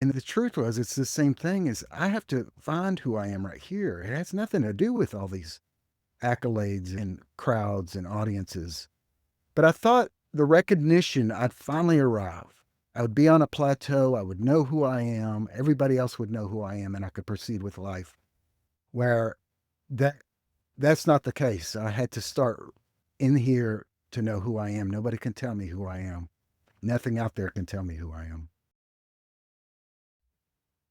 And the truth was, it's the same thing as I have to find who I am right here. It has nothing to do with all these accolades and crowds and audiences. But I thought the recognition I'd finally arrive. I would be on a plateau. I would know who I am. Everybody else would know who I am, and I could proceed with life. Where that that's not the case. I had to start in here to know who I am. Nobody can tell me who I am. Nothing out there can tell me who I am.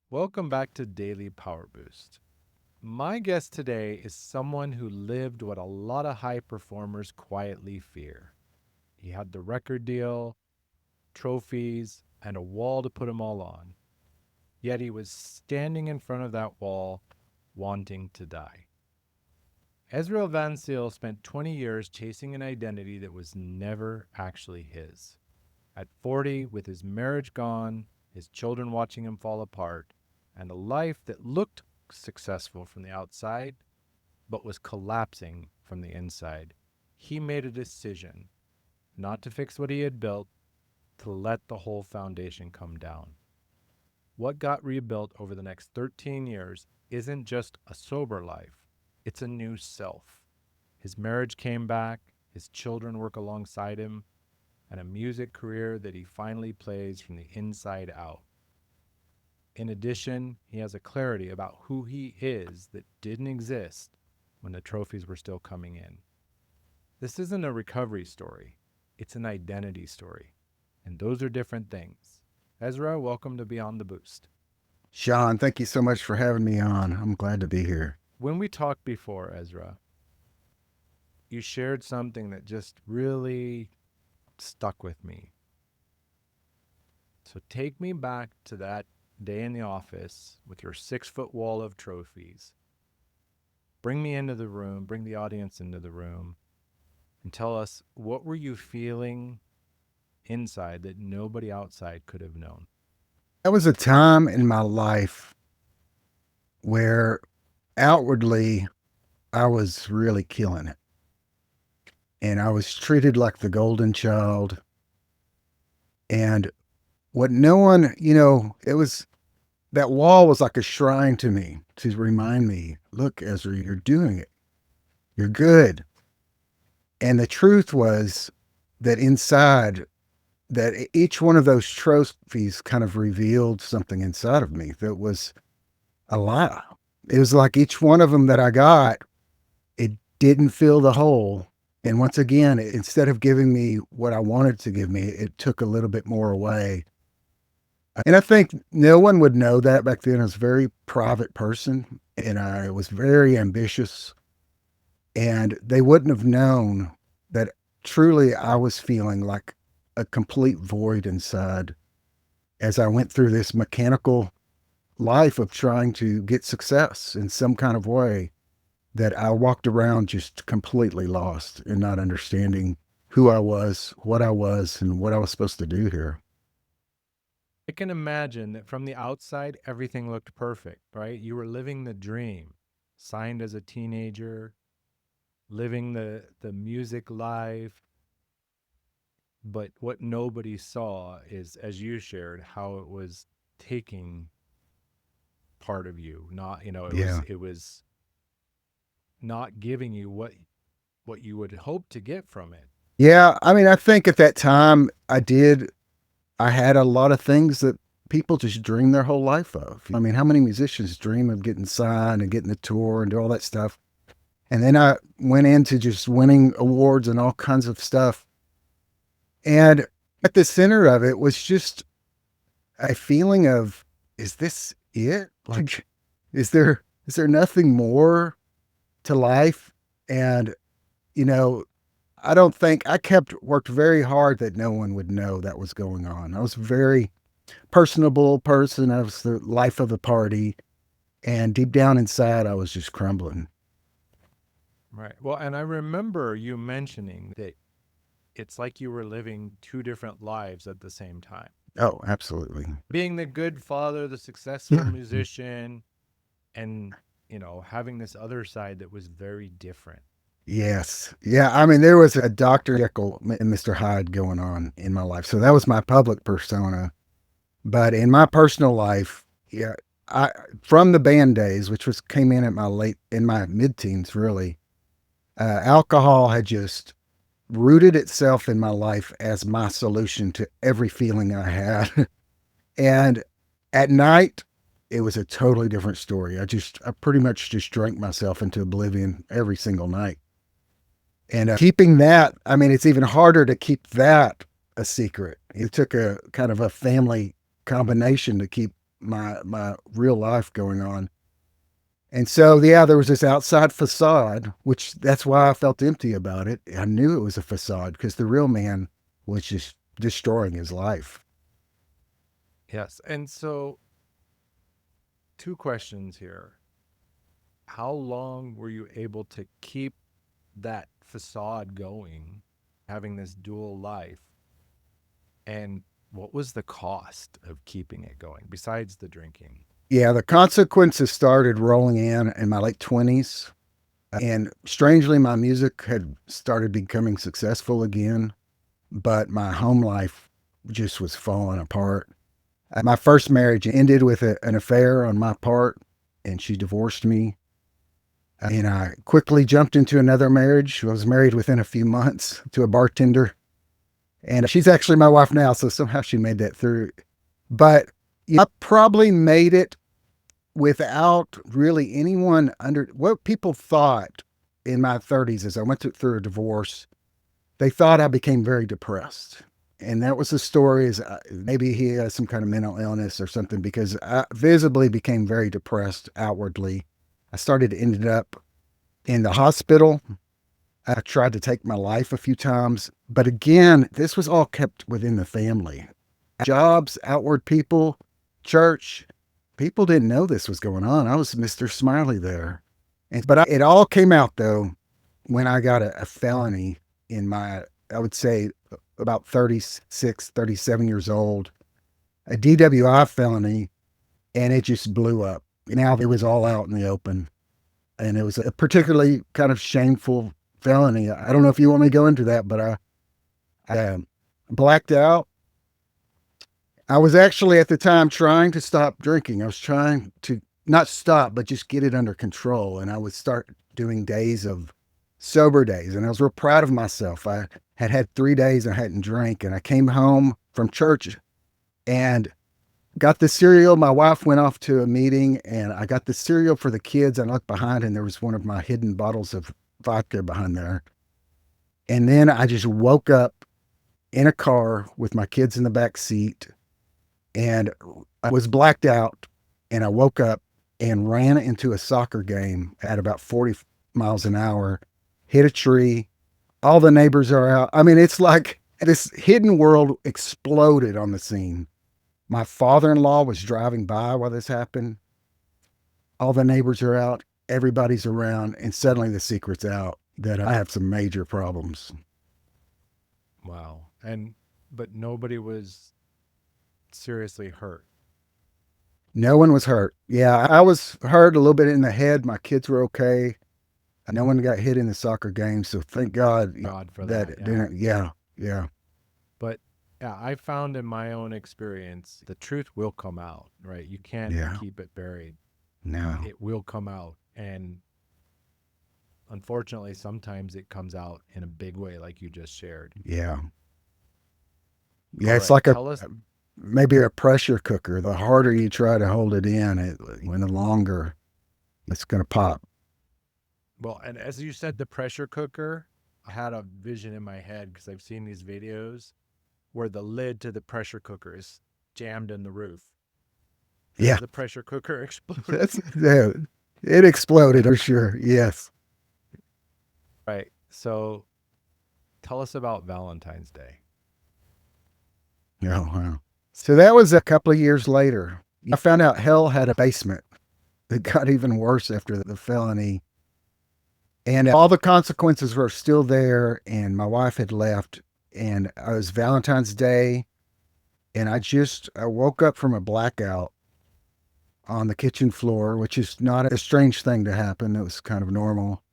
Welcome back to Daily Power Boost. My guest today is someone who lived what a lot of high performers quietly fear. He had the record deal, trophies, and a wall to put them all on. Yet he was standing in front of that wall, wanting to die. Ezra Vancil spent 20 years chasing an identity that was never actually his. At 40, with his marriage gone, his children watching him fall apart, and a life that looked successful from the outside but was collapsing from the inside, he made a decision not to fix what he had built, to let the whole foundation come down. What got rebuilt over the next 13 years isn't just a sober life, it's a new self. His marriage came back, his children work alongside him, and a music career that he finally plays from the inside out. In addition, he has a clarity about who he is that didn't exist when the trophies were still coming in. This isn't a recovery story, it's an identity story. And those are different things. Ezra, welcome to Beyond the Boost. Sean, thank you so much for having me on. I'm glad to be here. When we talked before, Ezra, you shared something that just really stuck with me. So take me back to that day in the office with your 6 foot wall of trophies. Bring me into the room, bring the audience into the room, and tell us, what were you feeling inside that nobody outside could have known? That was a time in my life where outwardly I was really killing it. And I was treated like the golden child. And what no one, it was that wall was like a shrine to me to remind me, look, Ezra, you're doing it. You're good. And the truth was that inside, that each one of those trophies kind of revealed something inside of me that was a lie. It was like each one of them that I got, it didn't fill the hole. And once again, instead of giving me what I wanted to give me, it took a little bit more away. And I think no one would know that back then. I was a very private person and I was very ambitious. And they wouldn't have known that truly I was feeling like a complete void inside as I went through this mechanical life of trying to get success in some kind of way, that I walked around just completely lost and not understanding who I was, and what I was supposed to do here. I can imagine that from the outside, everything looked perfect, right? You were living the dream, signed as a teenager, living the music life. But what nobody saw is, as you shared, how it was taking part of you. Not, Yeah. it was not giving you what you would hope to get from it. Yeah. I mean, I think at that time I had a lot of things that people just dream their whole life of. I mean, how many musicians dream of getting signed and getting a tour and do all that stuff? And then I went into just winning awards and all kinds of stuff. And at the center of it was just a feeling of, is this it? Like, is there nothing more to life? And, you know, I don't think I worked very hard that no one would know that was going on. I was a very personable person. I was the life of the party. And deep down inside, I was just crumbling. Right. Well, and I remember you mentioning that it's like you were living two different lives at the same time. Oh, absolutely. Being the good father, the successful Yeah. musician, and, having this other side that was very different. Yes. Yeah. I mean, there was a Dr. Jekyll and Mr. Hyde going on in my life. So that was my public persona. But in my personal life, yeah, I from the band days, which was came in at my mid teens, really, alcohol had just rooted itself in my life as my solution to every feeling I had. And at night, it was a totally different story. I pretty much just drank myself into oblivion every single night. And keeping that, I mean, it's even harder to keep that a secret. It took a kind of a family combination to keep my real life going on. And so, yeah, there was this outside facade, which that's why I felt empty about it. I knew it was a facade because the real man was just destroying his life. Yes. And so, two questions here. How long were you able to keep that facade going, having this dual life? And what was the cost of keeping it going besides the drinking? Yeah, the consequences started rolling in my late 20s. And strangely, my music had started becoming successful again, but my home life just was falling apart. My first marriage ended with an affair on my part, and she divorced me. And I quickly jumped into another marriage. I was married within a few months to a bartender, and she's actually my wife now. So somehow she made that through. But I probably made it without really anyone under what people thought in my 30s as I through a divorce. They thought I became very depressed. And that was the story is maybe he has some kind of mental illness or something because I visibly became very depressed outwardly. I ended up in the hospital. I tried to take my life a few times, but again, this was all kept within the family. Jobs, outward people, church, people didn't know this was going on. I was Mr. Smiley there. It all came out though when I got a felony in my, I would say about 36, 37 years old, a DWI felony, and it just blew up. Now it was all out in the open. And it was a particularly kind of shameful felony. I don't know if you want me to go into that, but I blacked out. I was actually at the time trying to stop drinking. I was trying to not stop, but just get it under control. And I would start doing days of sober days. And I was real proud of myself. I had 3 days I hadn't drank. And I came home from church and got the cereal. My wife went off to a meeting and I got the cereal for the kids. I looked behind and there was one of my hidden bottles of vodka behind there. And then I just woke up in a car with my kids in the back seat and I was blacked out and I woke up and ran into a soccer game at about 40 miles an hour, hit a tree. All the neighbors are out. I mean, it's like this hidden world exploded on the scene. My father-in-law was driving by while this happened. All the neighbors are out. Everybody's around. And suddenly the secret's out that I have some major problems. Wow. But nobody was seriously hurt. No one was hurt. Yeah, I was hurt a little bit in the head. My kids were okay. No one got hit in the soccer game. So thank God God for that that. it Yeah. didn't. Yeah, yeah, But yeah, I found in my own experience, the truth will come out, right? You can't yeah. keep it buried. No, It will come out. And unfortunately, sometimes it comes out in a big way, like you just shared. yeah. All Yeah, it's right. like Tell us. maybe a pressure cooker. The harder you try to hold it in, when the longer it's going to pop. Well, and as you said, the pressure cooker, I had a vision in my head because I've seen these videos where the lid to the pressure cooker is jammed in the roof. Has Yeah, the pressure cooker exploded? that's yeah, it exploded for sure. Yes. Right. So tell us about Valentine's Day. Yeah. Wow. So that was a couple of years later. I found out hell had a basement. It got even worse after the felony. And all the consequences were still there. And my wife had left. And it was Valentine's Day. And I woke up from a blackout on the kitchen floor, which is not a strange thing to happen. It was kind of normal.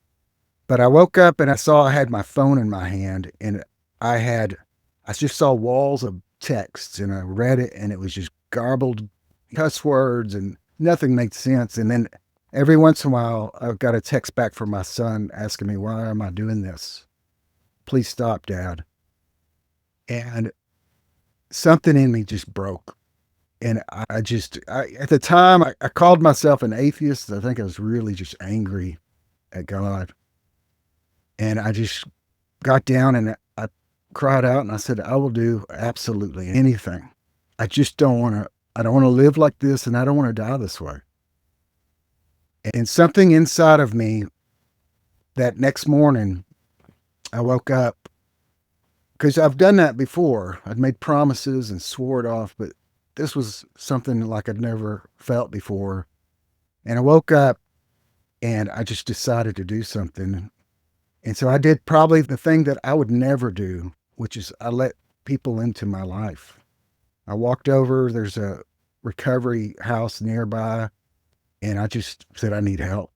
But I woke up and I saw I had my phone in my hand and I just saw walls of texts and I read it and it was just garbled cuss words and nothing made sense. And then every once in a while, I've got a text back from my son asking me, why am I doing this? Please stop, Dad. And something in me just broke. And at the time, I called myself an atheist. I think I was really just angry at God. And I just got down and I cried out and I said, I will do absolutely anything. I just don't want to, I don't want to live like this and I don't want to die this way. And something inside of me that next morning, I woke up because I've done that before. I'd made promises and swore it off, but this was something like I'd never felt before. And I woke up and I just decided to do something. And so I did probably the thing that I would never do, which is I let people into my life. I walked over, there's a recovery house nearby, and I just said, I need help.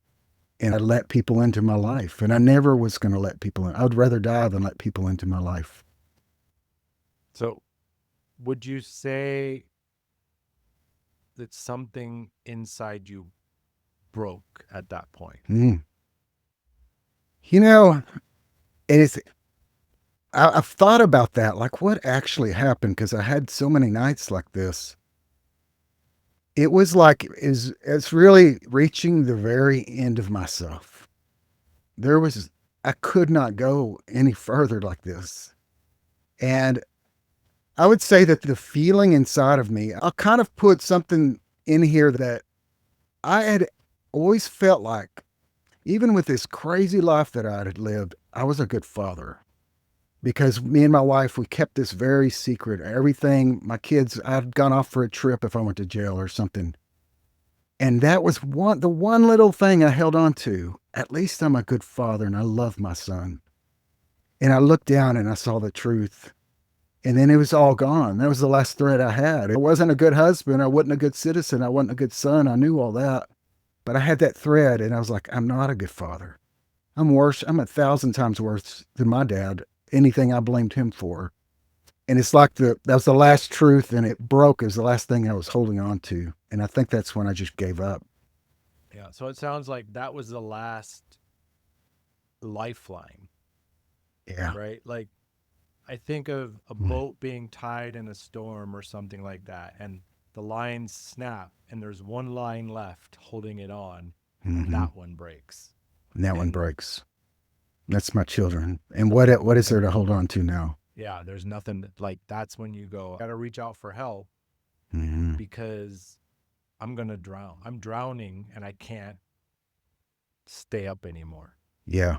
And I let people into my life. And I never was going to let people in. I would rather die than let people into my life. So, would you say that something inside you broke at that point? Mm. You know, and I've thought about that, like what actually happened, because I had so many nights like this. It was like it's really reaching the very end of myself. There was I could not go any further like this. And I would say that the feeling inside of me, I'll kind of put something in here that I had always felt like, even with this crazy life that I had lived, I was a good father. Because me and my wife, we kept this very secret. Everything, my kids, I'd gone off for a trip if I went to jail or something. And that was the one little thing I held on to. At least I'm a good father and I love my son. And I looked down and I saw the truth. And then it was all gone. That was the last thread I had. I wasn't a good husband. I wasn't a good citizen. I wasn't a good son. I knew all that. But I had that thread and I was like, I'm not a good father. I'm worse. I'm 1,000 times worse than my dad. Anything I blamed him for. And it's like that was the last truth and it broke. It was the last thing I was holding on to. And I think that's when I just gave up. Yeah. So it sounds like that was the last lifeline, Yeah. right? Like I think of a Mm-hmm. boat being tied in a storm or something like that, and the lines snap, and there's one line left holding it on, and And that one breaks. that one And breaks. That's my children. And what is there to hold on to now? yeah, there's nothing like that's when you go, I gotta reach out for help Mm-hmm. because I'm gonna drown. I'm drowning and I can't stay up anymore. Yeah.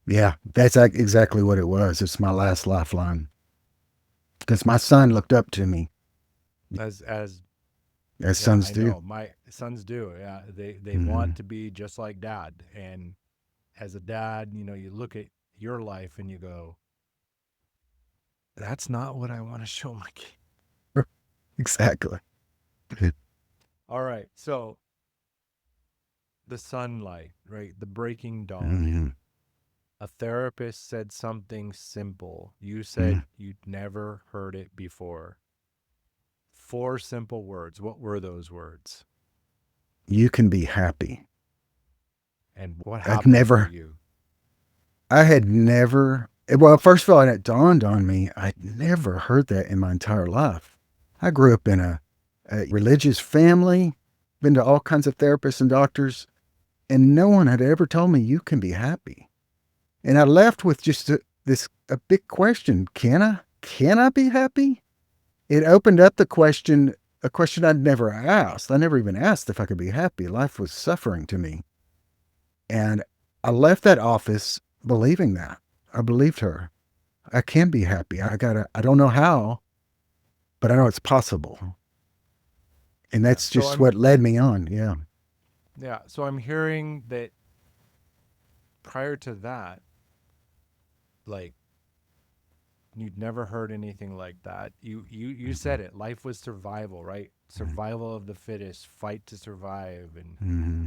Yeah. That's exactly what it was. It's my last lifeline. Because my son looked up to me, As as yeah, sons I do. know. My sons do. Yeah. They Mm-hmm. want to be just like dad. And as a dad, you look at your life and you go, that's not what I want to show my kid. Exactly. All right. So the sunlight, right? The breaking dawn. Mm-hmm. A therapist said something simple. You Mm-hmm. said you'd never heard it before. Four simple words. What were those words? You can be happy. And what I'd happened for never, you? I had never, well, first of all, it dawned on me, I'd never heard that in my entire life. I grew up in a religious family, been to all kinds of therapists and doctors, and no one had ever told me you can be happy. And I left with just a big question. Can I be happy? It opened up a question I'd never asked. I never even asked if I could be happy. Life was suffering to me. And I left that office believing that. I believed her. I can be happy. I don't know how, but I know it's possible. And Yeah. that's just what led me on. Yeah. So I'm hearing that prior to that, like you'd never heard anything like that. You Mm-hmm. said it. Life was survival, right? Survival of the fittest, fight to survive, and Mm-hmm.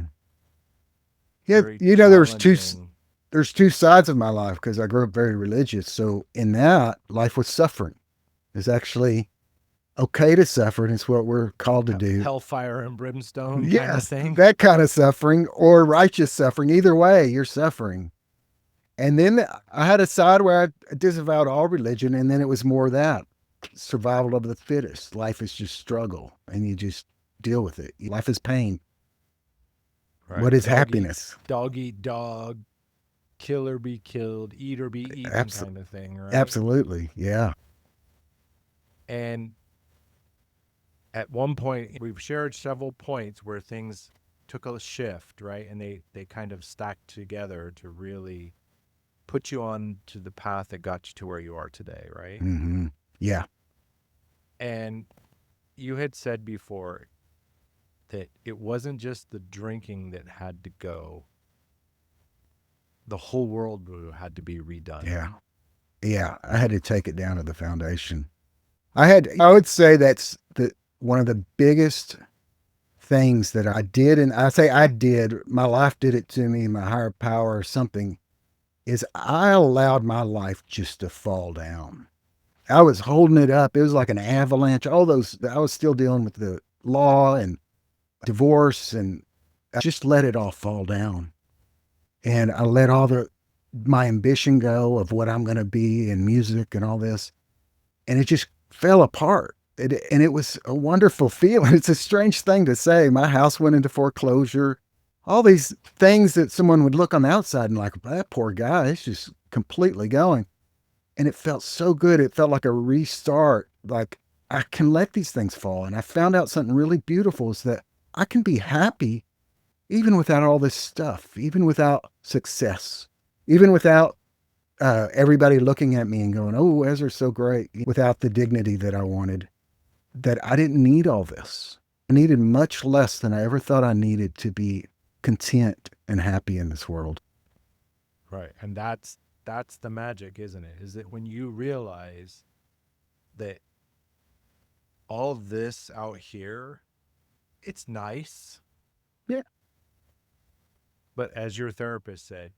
Yeah. very You know, challenging. there's two sides of my life because I grew up very religious. So in that, life was suffering. There's actually okay to suffer, and it's what we're called to do. Hellfire and brimstone kind of Yes, thing. that kind of suffering or righteous suffering. Either way, you're suffering. And then I had a side where I disavowed all religion, and then it was more that survival of the fittest. Life is just struggle, and you just deal with it. Life is pain. Right. What is happiness? Dog eat dog, kill or be killed, eat or be eaten Abs- kind of thing, right? Absolutely. Yeah. And at one point, we've shared several points where things took a shift, right? And they kind of stacked together to really put you on to the path that got you to where you are today, right? Hmm. Yeah. And you had said before that it wasn't just the drinking that had to go, the whole world had to be redone. Yeah. Yeah. I had to take it down to the foundation. I would say that's one of the biggest things that I did. And I say I did, my life did it to me, my higher power or something, is I allowed my life just to fall down. I was holding it up. It was like an avalanche. All those, I was still dealing with the law and divorce, and I just let it all fall down. And I let all my ambition go of what I'm going to be in music and all this. And it just fell apart. And it was a wonderful feeling. It's a strange thing to say. My house went into foreclosure. All these things that someone would look on the outside and like, that poor guy, it's just completely going. And it felt so good. It felt like a restart. Like I can let these things fall. And I found out something really beautiful is that I can be happy even without all this stuff, even without success, even without everybody looking at me and going, "Oh, Ezra's so great," without the dignity that I wanted. That I didn't need all this. I needed much less than I ever thought I needed to be content and happy in this world. Right. And that's the magic, isn't it? Is that when you realize that all this out here, it's nice, Yeah. but as your therapist said,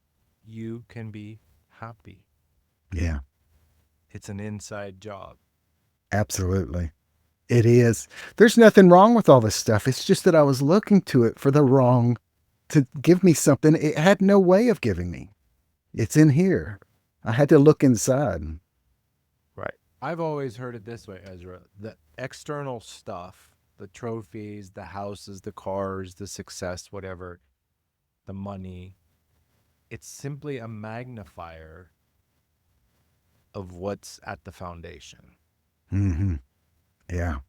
you can be happy. Yeah, It's an inside job. absolutely. It is. There's nothing wrong with all this stuff. It's just that I was looking to it for the wrong, to give me something it had no way of giving me. It's in here. I had to look inside. Right. I've always heard it this way, Ezra. The external stuff, the trophies, the houses, the cars, the success, whatever, the money, it's simply a magnifier of what's at the foundation. Hmm. Yeah.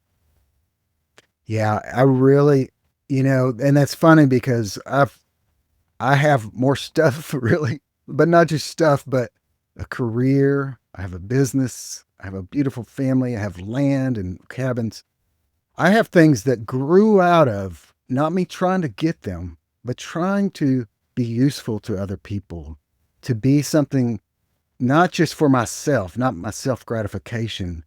Yeah. I really, and that's funny because I have more stuff really, but not just stuff, but a career. I have a business. I have a beautiful family. I have land and cabins. I have things that grew out of not me trying to get them, but trying to be useful to other people, to be something not just for myself, not my self gratification,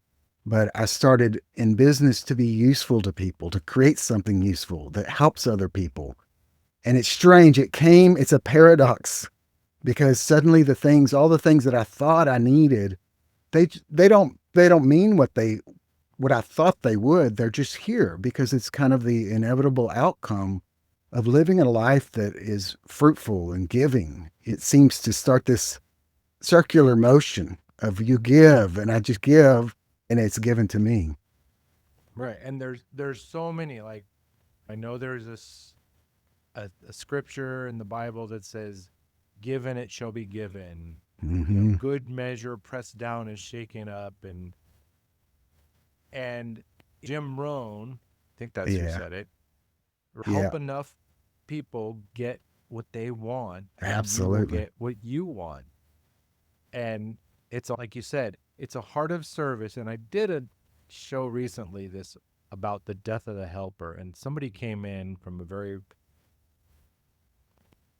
but I started in business to be useful to people, to create something useful that helps other people. And it's strange. It's a paradox because suddenly all the things that I thought I needed, they don't mean what I thought they would. They're just here because it's kind of the inevitable outcome of living a life that is fruitful and giving. It seems to start this circular motion of you give and I just give and it's given to me. Right. And there's so many, like, I know there's a scripture in the Bible that says, "Given it shall be given." Hmm. Good measure pressed down and shaken up, and Jim Rohn, I think that's who Yeah. said it, Yeah. help enough people get what they want and you will Absolutely. get what you want. And it's like you said, it's a heart of service. And I did a show recently this about the death of the helper, and somebody came in from a very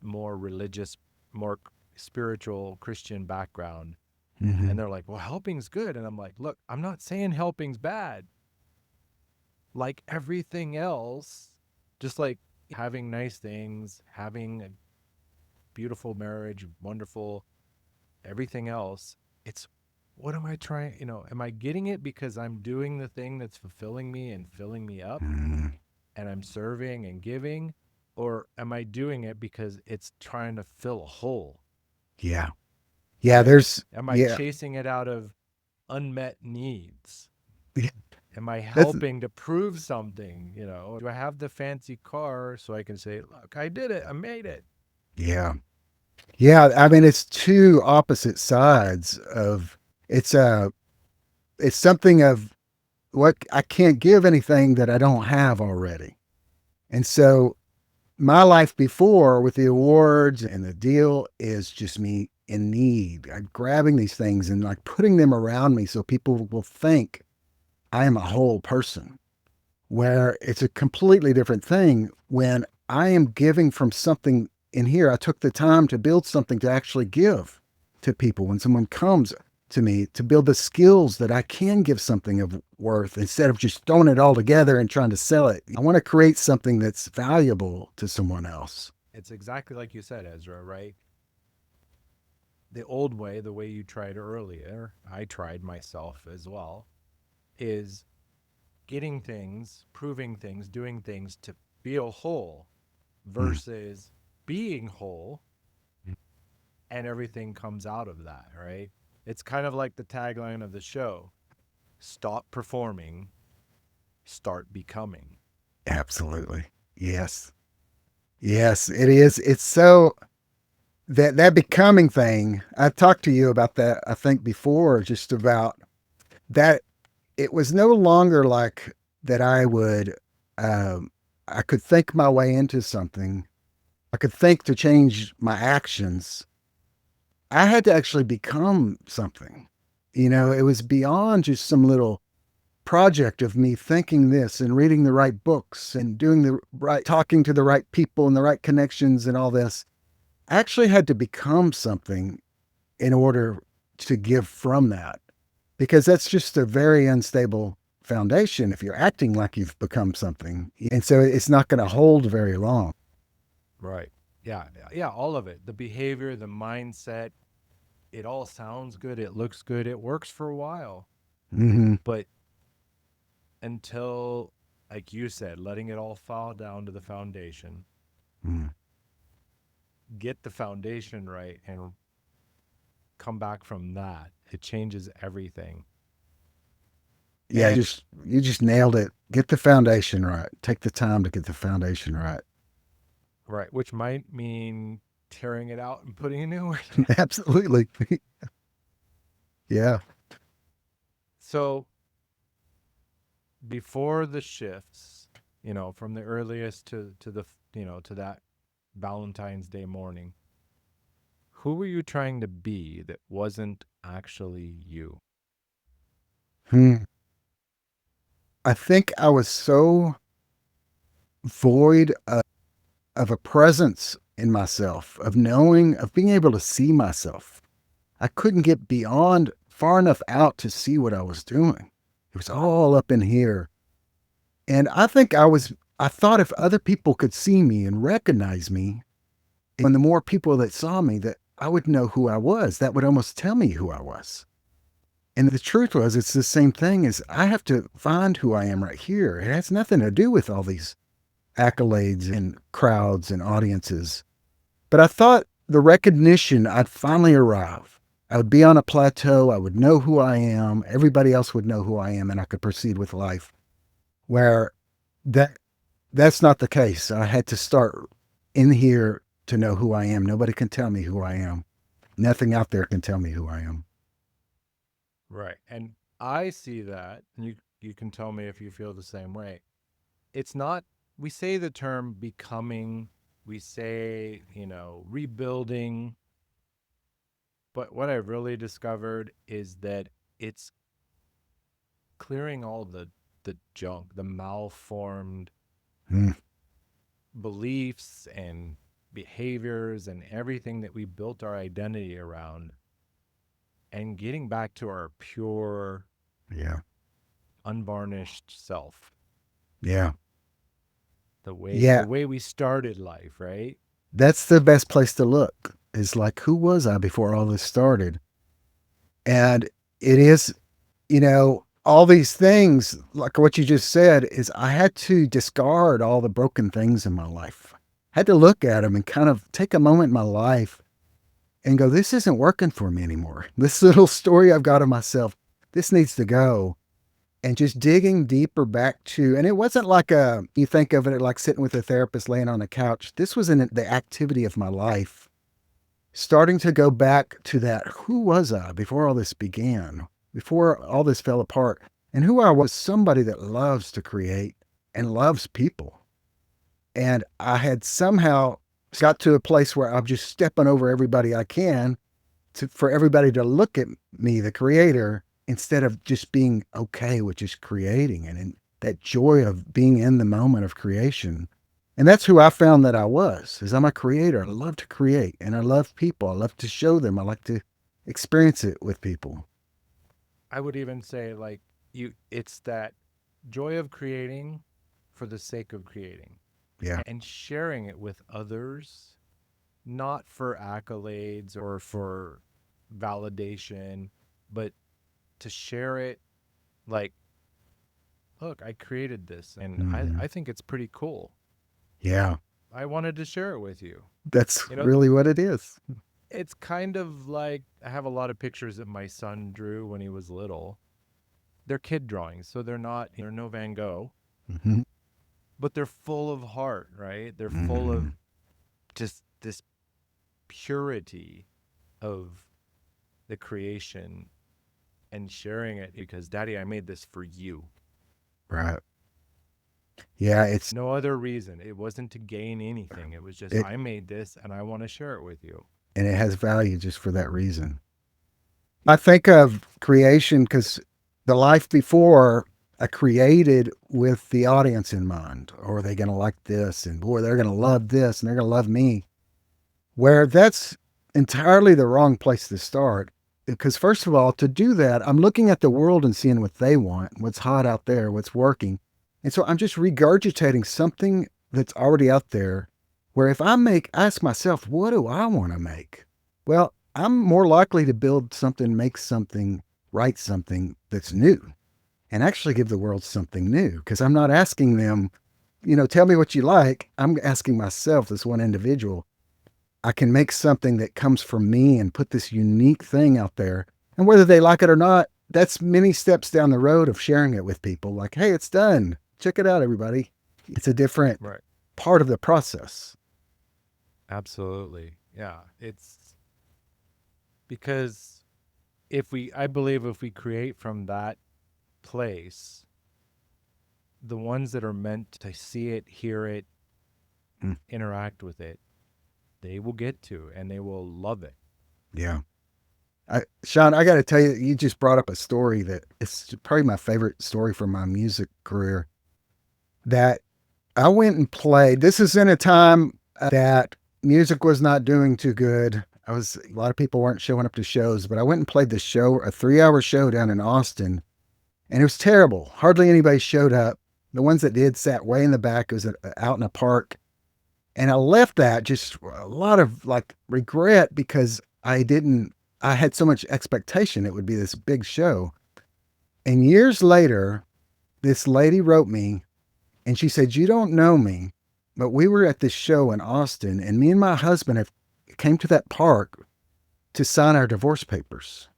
more religious, more spiritual Christian background, and Hmm. they're like, "Well, helping's good." And I'm like, "Look, I'm not saying helping's bad. Like everything else, just like having nice things, having a beautiful marriage, wonderful, everything else, it's what am I trying? Am I getting it because I'm doing the thing that's fulfilling me and filling me up Mm, and I'm serving and giving? Or am I doing it because it's trying to fill a hole, yeah. Yeah, right? there's Am I yeah. chasing it out of unmet needs? Yeah, Am I that's helping to prove something? Do I have the fancy car so I can say, look, I did it, I made it? yeah. Yeah, I mean it's two opposite sides of it's a it's something of what I can't give anything that I don't have already. And so my life before with the awards and the deal is just me in need. I'm grabbing these things and like putting them around me so people will think I am a whole person. Where it's a completely different thing when I am giving from something in here. I took the time to build something to actually give to people when someone comes to me to build the skills that I can give something of worth instead of just throwing it all together and trying to sell it. I want to create something that's valuable to someone else. It's exactly like you said, Ezra, right? The old way, the way you tried earlier, I tried myself as well, is getting things, proving things, doing things to feel whole Mm, versus being whole and everything comes out of that, right? It's kind of like the tagline of the show: stop performing, start becoming. absolutely. Yes. Yes, it is. It's so that becoming thing. I talked to you about that, I think, before, just about that it was no longer like that um, I could think my way into something. I could think to change my actions. I had to actually become something. It was beyond just some little project of me thinking this and reading the right books and doing the right, talking to the right people and the right connections and all this. I actually had to become something in order to give from that, because that's just a very unstable foundation if you're acting like you've become something. And so it's not going to hold very long. Right. Yeah. Yeah. All of it. The behavior, the mindset, it all sounds good. It looks good. It works for a while. Mm-hmm. But until, like you said, letting it all fall down to the foundation, Mm. get the foundation right and come back from that, it changes everything. Yeah, And you just nailed it. Get the foundation right. Take the time to get the foundation right. right, which might mean tearing it out and putting a new one in. Absolutely. Yeah. So before the shifts, from the earliest to the to that Valentine's Day morning, who were you trying to be that wasn't actually you? Hmm. I think I was so void of a presence in myself, of knowing, of being able to see myself. I couldn't get beyond far enough out to see what I was doing. It was all up in here. And I thought if other people could see me and recognize me, and the more people that saw me, that I would know who I was. That would almost tell me who I was. And the truth was, it's the same thing as I have to find who I am right here. It has nothing to do with all these accolades and crowds and audiences. But I thought the recognition I'd finally arrive. I would be on a plateau. I would know who I am. Everybody else would know who I am, and I could proceed with life. Where that that's not the case. I had to start in here to know who I am. Nobody can tell me who I am. Nothing out there can tell me who I am. Right. And I see that, and you can tell me if you feel the same way. It's not, we say the term becoming, we say, rebuilding, but what I really discovered is that it's clearing all the junk, the malformed Mm, beliefs and behaviors and everything that we built our identity around, and getting back to our pure, yeah. unvarnished self. Yeah. The way Yeah. the way we started life, right? That's the best place to look. Is like, who was I before all this started? And it is, all these things, like what you just said, is I had to discard all the broken things in my life. I had to look at them and kind of take a moment in my life and go, this isn't working for me anymore. This little story I've got of myself, this needs to go. And just digging deeper back to, and it wasn't like you think of it like sitting with a therapist laying on a couch. This was in the activity of my life, starting to go back to that. Who was I before all this began, before all this fell apart? And who I was, somebody that loves to create and loves people. And I had somehow got to a place where I'm just stepping over everybody I can for everybody to look at me, the creator, instead of just being okay with just creating and that joy of being in the moment of creation. And that's who I found that I was, is I'm a creator. I love to create and I love people. I love to show them. I like to experience it with people. I would even say like it's that joy of creating for the sake of creating Yeah. and sharing it with others, not for accolades or for validation, but to share it like, look, I created this and Hmm. I think it's pretty cool. Yeah. I wanted to share it with you. That's You know, really what it is. it's kind of like I have a lot of pictures that my son drew when he was little. They're kid drawings, so they're no Van Gogh, Hmm. but they're full of heart, right? They're full of Hmm. just this purity of the creation and sharing it because daddy, I made this for you. Right. Yeah. It's, No other reason. It wasn't to gain anything. It was just it, I made this and I want to share it with you. and it has value just for that reason. I think of creation because the life before I created with the audience in mind. Or are they going to like this? And boy, they're going to love this and they're going to love me. Where that's entirely the wrong place to start. Because, first of all, to do that, I'm looking at the world and seeing what they want, what's hot out there, what's working. And so I'm just regurgitating something that's already out there. Where if ask myself, what do I want to make? Well, I'm more likely to build something, make something, write something that's new and actually give the world something new because I'm not asking them, tell me what you like. I'm asking myself, this one individual, I can make something that comes from me and put this unique thing out there. And whether they like it or not, that's many steps down the road of sharing it with people. Like, hey, it's done. Check it out, everybody. It's a different Right. part of the process. Absolutely. Yeah. It's because I believe if we create from that place, the ones that are meant to see it, hear it, Mm, interact with it, they will get to and they will love it. yeah. Sean, I got to tell you, you just brought up a story that is probably my favorite story from my music career. That I went and played. This is in a time that music was not doing too good. A lot of people weren't showing up to shows, but I went and played the show, a 3 hour show down in Austin, and it was terrible. Hardly anybody showed up. The ones that did sat way in the back. It was out in a park. And I left that just a lot of like regret because I had so much expectation it would be this big show. And years later, this lady wrote me and she said, "You don't know me, but we were at this show in Austin, and me and my husband have came to that park to sign our divorce papers.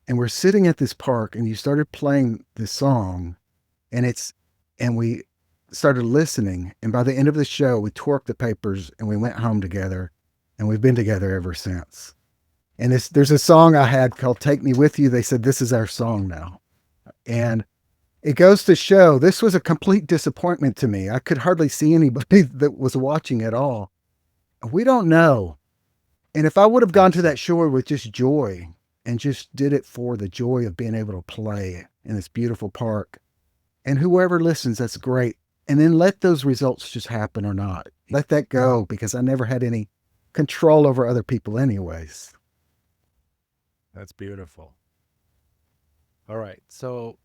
And we're sitting at this park, and you started playing this song, and we started listening. And by the end of the show, we tore up the papers and we went home together, and we've been together ever since." And there's a song I had called "Take Me With You." They said this is our song now, and it goes to show this was a complete disappointment to me. I could hardly see anybody that was watching at all. We don't know. And if I would have gone to that Absolutely. show with just joy and just did it for the joy of being able to play in this beautiful park, and whoever listens, that's great. And then let those results just happen or not. Let that go because I never had any control over other people, anyways. That's beautiful. All right. So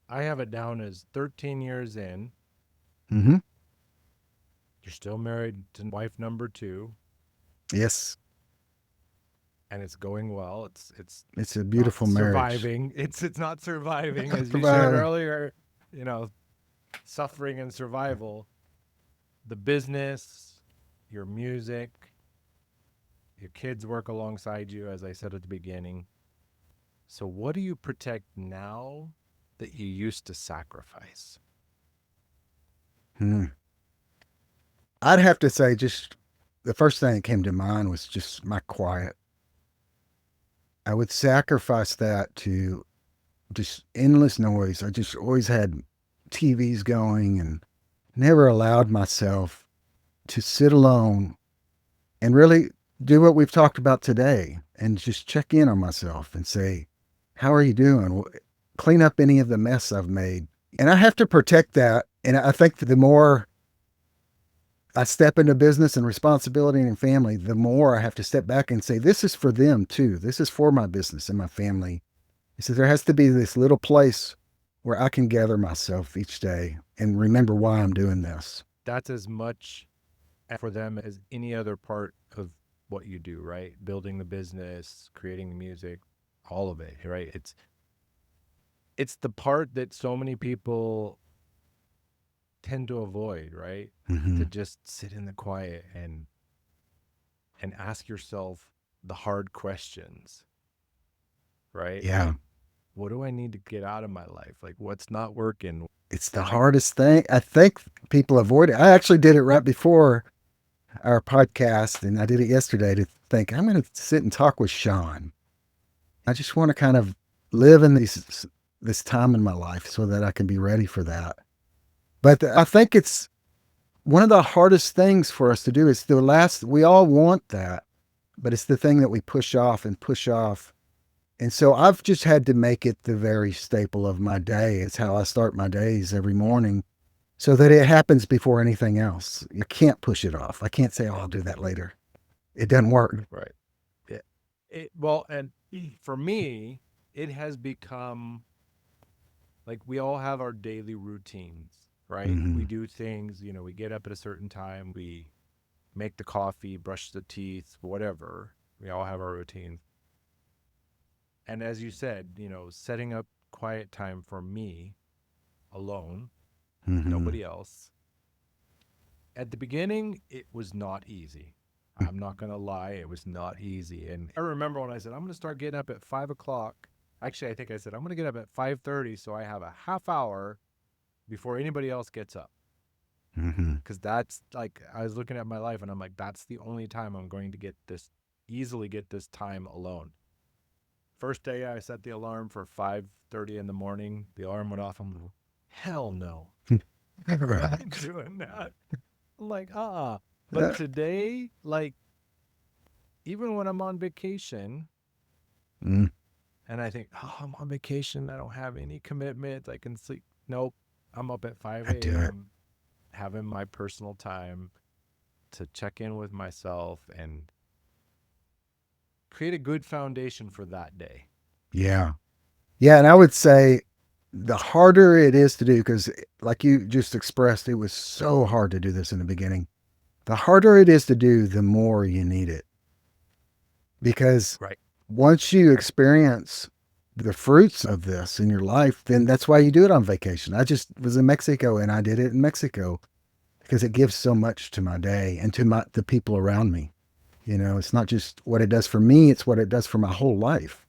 I have it down as 13 years in. Mm-hmm. You're still married to wife number two. Yes. and it's going well. It's It's a not beautiful marriage. surviving. It's not surviving, as you shared Provide. earlier. You know, suffering and survival. The business, your music, your kids work alongside you, as I said at the beginning. So, what do you protect now that you used to sacrifice? Hmm. I'd have to say, just the first thing that came to mind was just my quiet. I would sacrifice that to just endless noise. I just always had TVs going and never allowed myself to sit alone and really do what we've talked about today and just check in on myself and say, how are you doing? Clean up any of the mess I've made. And I have to protect that. And I think the more I step into business and responsibility and family, the more I have to step back and say, this is for them too. This is for my business and my family. He says there has to be this little place where I can gather myself each day and remember why I'm doing this. That's as much for them as any other part of what you do, right? Building the business, creating the music, all of it, right? It's the part that so many people tend to avoid, right? Mm-hmm. To just sit in the quiet and ask yourself the hard questions, right? Yeah, Like, what do I need to get out of my life? Like, what's not working? it's the And I, hardest thing. I think people avoid it. I actually did it right before our podcast, and I did it yesterday to think I'm going to sit and talk with Sean. I just want to kind of live in this time in my life so that I can be ready for that. But I think it's one of the hardest things for us to do. Is the last. We all want that, but it's the thing that we push off and push off. And so I've just had to make it the very staple of my day. It's how I start my days every morning so that it happens before anything else. You can't push it off. I can't say, oh, I'll do that later. It doesn't work. right. Yeah. Well, and for me, it has become like we all have our daily routines, right? We Mm-hmm. do things, we get up at a certain time, we make the coffee, brush the teeth, whatever. We all have our routines. And as you said, setting up quiet time for me alone, Mm-hmm. nobody else. At the beginning, it was not easy. I'm not going to lie, it was not easy. And I remember when I said, I'm going to start getting up at 5 o'clock. Actually, I think I said, I'm going to get up at 5:30 so I have a half hour before anybody else gets up. Mm-hmm. Because that's like, I was looking at my life and I'm like, that's the only time I'm going to easily get this time alone. First day I set the alarm for 5:30 in the morning. The alarm went off. I'm like, hell no. I Right. ain't doing that. I'm like, But today, like, even when I'm on vacation Mm, and I think, oh, I'm on vacation, I don't have any commitments, I can sleep. Nope. I'm up at 5 I do it. a.m. having my personal time to check in with myself and create a good foundation for that day. Yeah. Yeah. And I would say the harder it is to do, because like you just expressed, it was so hard to do this in the beginning. The harder it is to do, the more you need it. Because Right. once you experience the fruits of this in your life, then that's why you do it on vacation. I just was in Mexico and I did it in Mexico because it gives so much to my day and to the people around me. It's not just what it does for me, it's what it does for my whole life.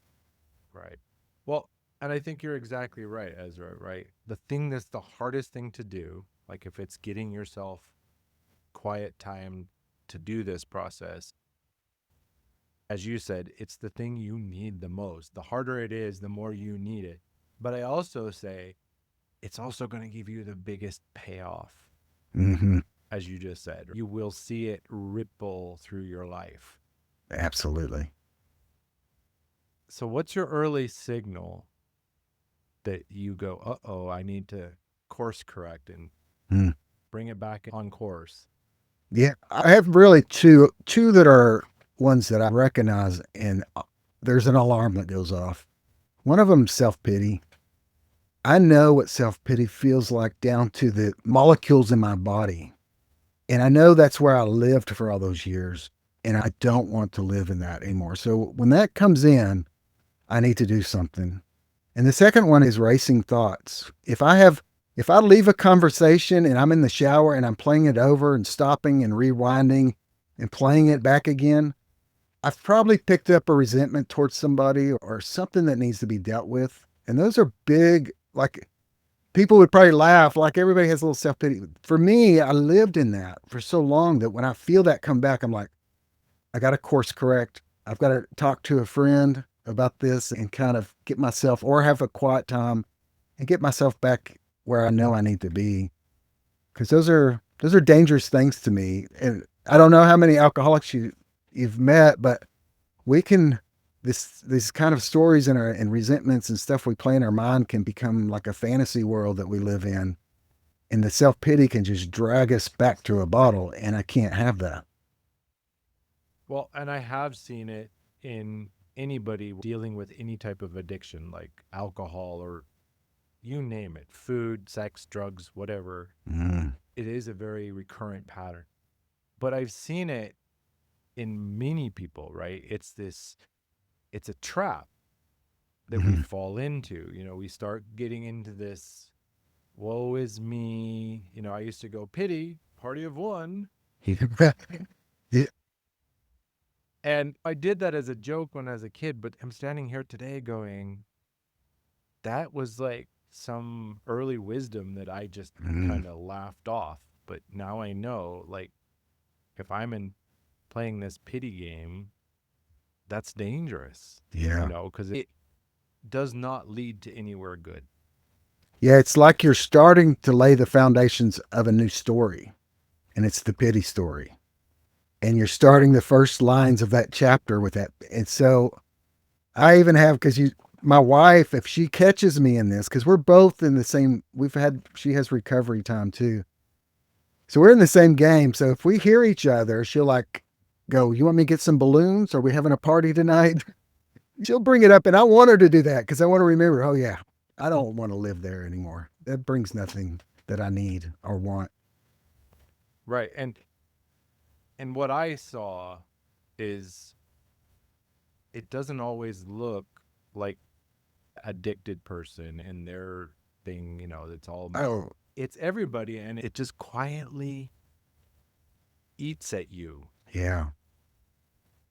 Right. Well, and I think you're exactly right, Ezra, right? The thing that's the hardest thing to do, like if it's getting yourself quiet time to do this process, as you said, it's the thing you need the most. The harder it is, the more you need it. But I also say it's also going to give you the biggest payoff, Hmm. as you just said. You will see it ripple through your life. Absolutely. So, what's your early signal that you go, uh-oh, I need to course correct and Mm. bring it back on course? Yeah, I have really two that are ones that I recognize, and there's an alarm that goes off. One of them, self pity. I know what self pity feels like down to the molecules in my body. And I know that's where I lived for all those years. and I don't want to live in that anymore. So when that comes in, I need to do something. And the second one is racing thoughts. If I leave a conversation and I'm in the shower and I'm playing it over and stopping and rewinding and playing it back again, I've probably picked up a resentment towards somebody or something that needs to be dealt with. And those are big, like people would probably laugh, like everybody has a little self pity. For me, I lived in that for so long that when I feel that come back, I'm like, I got to course correct. I've got to talk to a friend about this and kind of get myself or have a quiet time and get myself back where I know I need to be. Because those are dangerous things to me. And I don't know how many alcoholics you've met, but we can these kind of stories and resentments and stuff we play in our mind can become like a fantasy world that we live in. And the self pity can just drag us back to a bottle. And I can't have that. Well, and I have seen it in anybody dealing with any type of addiction, like alcohol or you name it, food, sex, drugs, whatever. Mm, It is a very recurrent pattern. But I've seen it in many people, right? It's a trap that we mhm. fall into. We start getting into this woe is me. I used to go pity, party of one. Yeah. And I did that as a joke when I was a kid, but I'm standing here today going, that was like some early wisdom that I just Mm, kind of laughed off. But now I know, like, if I'm in playing this pity game, that's dangerous, yeah. because it does not lead to anywhere good. Yeah, it's like you're starting to lay the foundations of a new story, and it's the pity story. And you're starting the first lines of that chapter with that. And so I even have, because my wife, if she catches me in this, because we're both in the same, she has recovery time too. So we're in the same game. So if we hear each other, she'll like go, "You want me to get some balloons? Are we having a party tonight?" She'll bring it up. And I want her to do that because I want to remember, oh, yeah, I don't want to live there anymore. That brings nothing that I need or want. Right. And what I saw is it doesn't always look like addicted person and their thing, it's all Oh, it's everybody and it just quietly eats at you. yeah.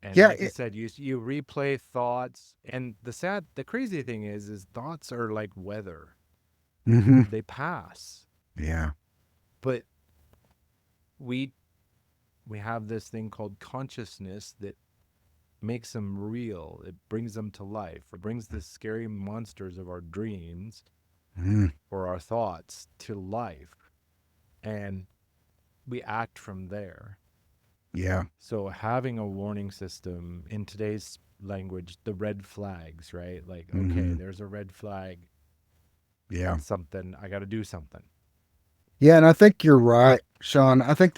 And Yeah. like you said, you replay thoughts, and the crazy thing is thoughts are like weather. Hmm. They pass. Yeah. But we we have this thing called consciousness that makes them real. It brings them to life. It brings the scary monsters of our dreams Mm, or our thoughts to life. And we act from there. yeah. So having a warning system in today's language, the red flags, right? Like, okay, Hmm. there's a red flag. Yeah. That's something I got to do something. Yeah. And I think you're right, Sean. I think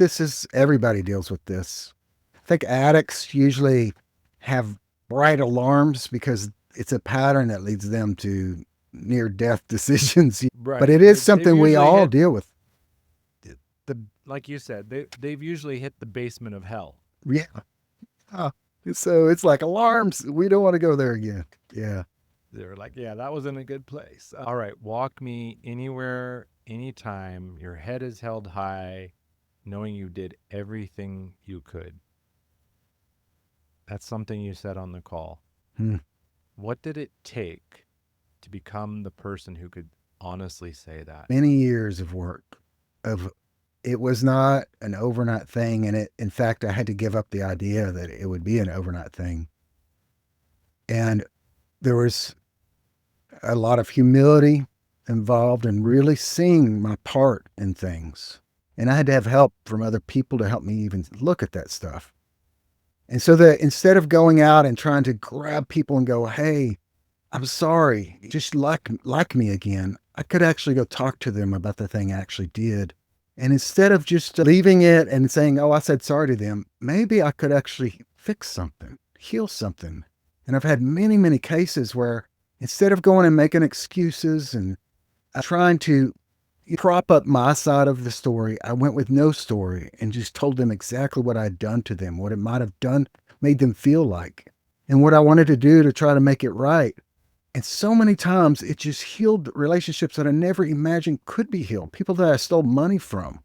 everybody deals with this. I think addicts usually have bright alarms because it's a pattern that leads them to near death decisions. But Right. it is They've something we usually all hit deal with. the like you said, they've usually hit the basement of hell. Yeah. Uh, so it's like alarms. We don't want to go there again. Yeah. They're like, yeah, that was in a good place. All right, walk me anywhere, anytime. Your head is held high, knowing you did everything you could. That's something you said on the call. Hmm. What did it take to become the person who could honestly say that? Many years of work of it was not an overnight thing. And in fact, I had to give up the idea that it would be an overnight thing. And there was a lot of humility involved in really seeing my part in things. And I had to have help from other people to help me even look at that stuff. And so that instead of going out and trying to grab people and go, "Hey, I'm sorry, just like me again," I could actually go talk to them about the thing I actually did. And instead of just leaving it and saying, "Oh, I said sorry to them," maybe I could actually fix something, heal something. And I've had many, many cases where instead of going and making excuses and trying to prop up my side of the story. I went with no story and just told them exactly what I'd done to them, what it might have done, made them feel like, and what I wanted to do to try to make it right. And so many times it just healed relationships that I never imagined could be healed, people that I stole money from.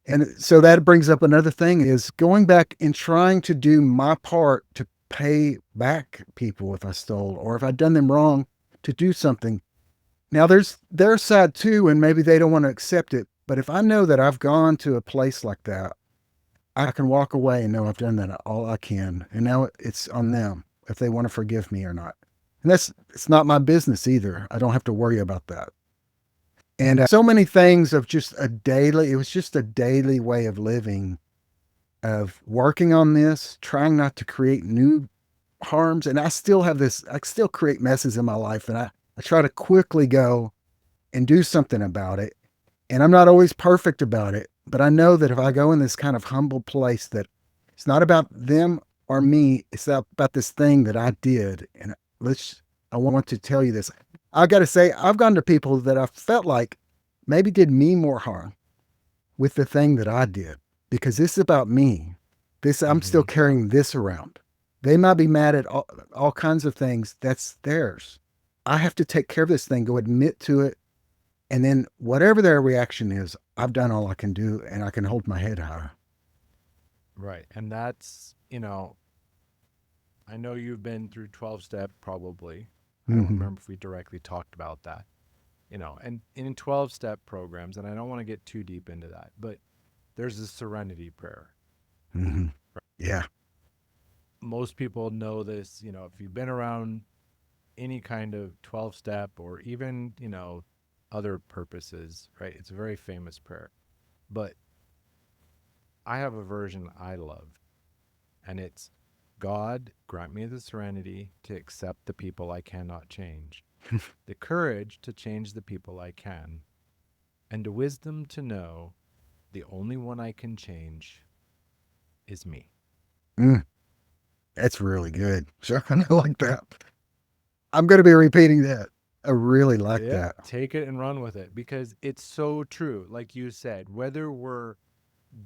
And so that brings up another thing is going back and trying to do my part to pay back people if I stole or if I'd done them wrong to do something. Now there's their side too, and maybe they don't want to accept it. But if I know that I've gone to a place like that, I can walk away and know I've done that all I can. And now it's on them if they want to forgive me or not. And that's it's not my business either. I don't have to worry about that. And so many things of just a daily, it was just a daily way of living, of working on this, trying not to create new harms. And I still have this, I still create messes in my life. And I try to quickly go and do something about it. And I'm not always perfect about it, but I know that if I go in this kind of humble place, that it's not about them or me, it's about this thing that I did. And I want to tell you this. I got to say, I've gone to people that I felt like maybe did me more harm with the thing that I did because this is about me. This, I'm still Mm-hmm. carrying this around. They might be mad at all kinds of things. That's theirs. I have to take care of this thing, go admit to it. And then whatever their reaction is, I've done all I can do and I can hold my head high. Right. And that's, I know you've been through 12 step probably. I don't Mm-hmm. remember if we directly talked about that. And in 12 step programs, and I don't want to get too deep into that, but there's a serenity prayer. Mm-hmm. Yeah. Most people know this, if you've been around any kind of 12 step or even, other purposes, right? It's a very famous prayer. But I have a version I love, and it's God, grant me the serenity to accept the people I cannot change, the courage to change the people I can, and the wisdom to know the only one I can change is me. Mm, that's really good. Sure. I like that. I'm going to be repeating that. I really like Yeah, that. take it and run with it because it's so true. Like you said, whether we're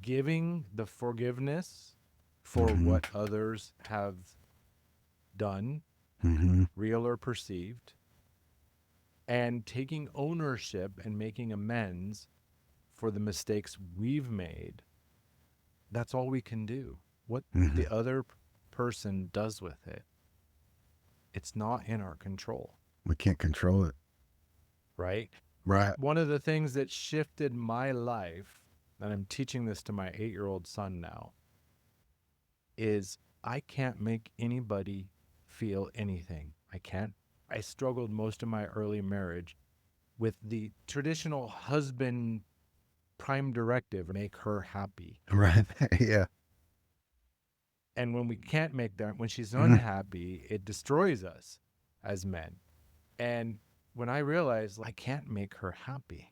giving the forgiveness for Mm-hmm. what others have done, Mm-hmm. real or perceived, and taking ownership and making amends for the mistakes we've made, that's all we can do. What Mm-hmm. the other person does with it, it's not in our control, We can't control it. right? Right. One of the things that shifted my life, and I'm teaching this to my 8-year-old son now, is I can't make anybody feel anything. I can't. I struggled most of my early marriage with the traditional husband prime directive make her happy. Right. Yeah. And when we can't make that, when she's Mm-hmm. unhappy, it destroys us as men. And when I realized I can't make her happy,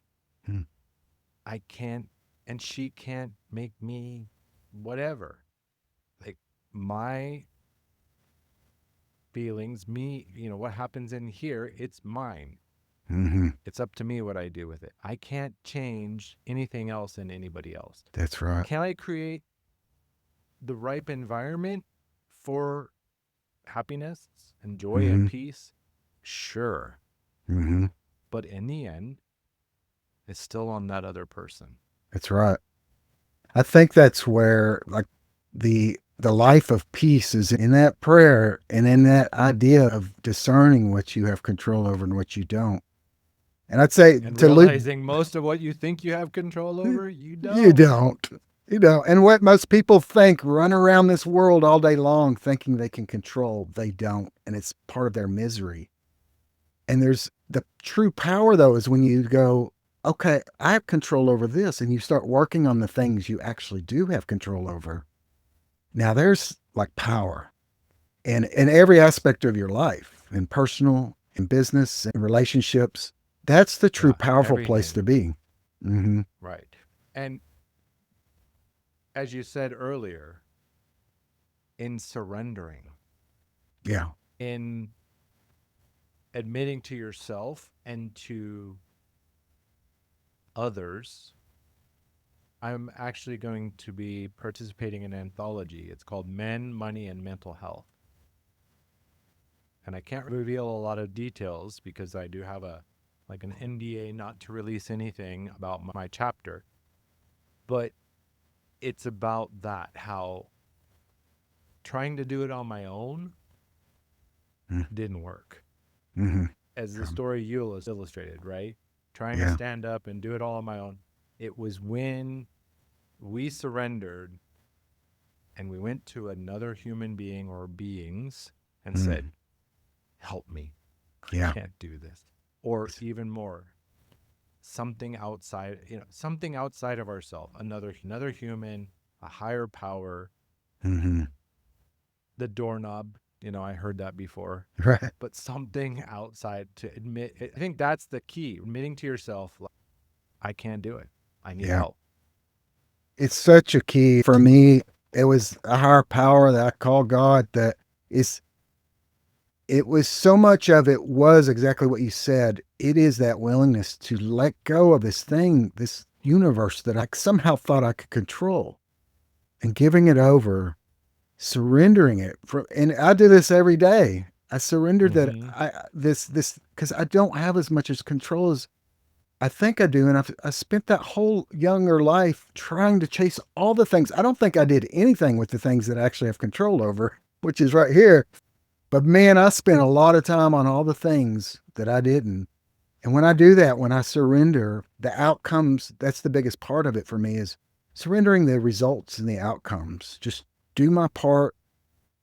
I can't, and she can't make me whatever. Like my feelings, me, what happens in here, it's mine. Mm-hmm. It's up to me what I do with it. I can't change anything else in anybody else. That's right. Can I create the ripe environment for happiness and joy and Mm-hmm. peace? Sure. Mm-hmm. But in the end, it's still on that other person. That's right. I think that's where like the life of peace is in that prayer and in that idea of discerning what you have control over and what you don't. And I'd say And to loop, realizing most of what you think you have control over, you you don't. don't. You know, and what most people think, run around this world all day long thinking they can control, they don't. And it's part of their misery. And there's the true power, though, is when you go, okay, I have control over this. And you start working on the things you actually do have control over. Now there's like power in every aspect of your life, in personal, in business, in relationships. That's the true Yeah, powerful place everything. to be. Mm-hmm. Right. And as you said earlier, in surrendering, Yeah. in admitting to yourself and to others, I'm actually going to be participating in an anthology. It's called Men, Money, and Mental Health. And I can't reveal a lot of details because I do have an NDA not to release anything about my chapter. But it's about that, how trying to do it on my own didn't work. Mm-hmm. As the story you illustrated, right? Trying to Yeah. stand up and do it all on my own. It was when we surrendered and we went to another human being or beings and said, Mm. help me. I Yeah. can't do this. Or even more, something outside of ourselves, another human, a higher power, Mm-hmm. the doorknob. I heard that before. Right. But something outside to admit. I think that's the key. Admitting to yourself, like, I can't do it. I need Yeah. help. It's such a key for me. It was a higher power that I call God that is, it was so much of it was exactly what you said. It is that willingness to let go of this thing, this universe that I somehow thought I could control and giving it over, surrendering it. And I do this every day. I surrender that Mm-hmm. this, because I don't have as much as control as I think I do. And I spent that whole younger life trying to chase all the things. I don't think I did anything with the things that I actually have control over, which is right here. But man, I spent a lot of time on all the things that I didn't. And when I do that, when I surrender, the outcomes, that's the biggest part of it for me is surrendering the results and the outcomes. Just do my part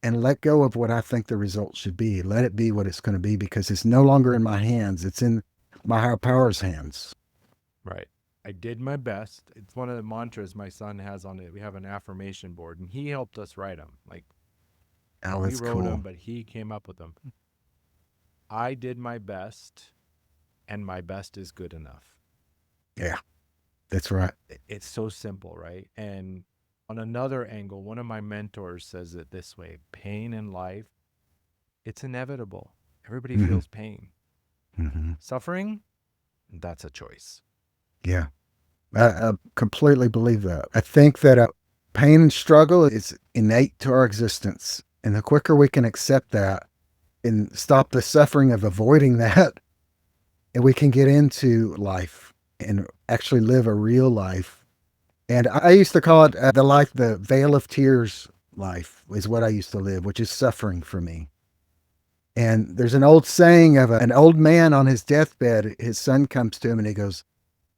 and let go of what I think the result should be. Let it be what it's going to be because it's no longer in my hands. It's in my higher power's hands. Right. I did my best. It's one of the mantras my son has on it. We have an affirmation board, and he helped us write them. Like, Oh, we that's wrote cool. them, but he came up with them. I did my best, and my best is good enough. Yeah, that's right. It's so simple, right? And on another angle, one of my mentors says it this way: pain in life, it's inevitable. Everybody Mm-hmm. feels pain. Mm-hmm. Suffering, that's a choice. Yeah, I completely believe that. I think that pain and struggle is innate to our existence. And the quicker we can accept that and stop the suffering of avoiding that, and we can get into life and actually live a real life. And I used to call it the life, the veil of tears life is what I used to live, which is suffering for me. And there's an old saying of an old man on his deathbed. His son comes to him and he goes,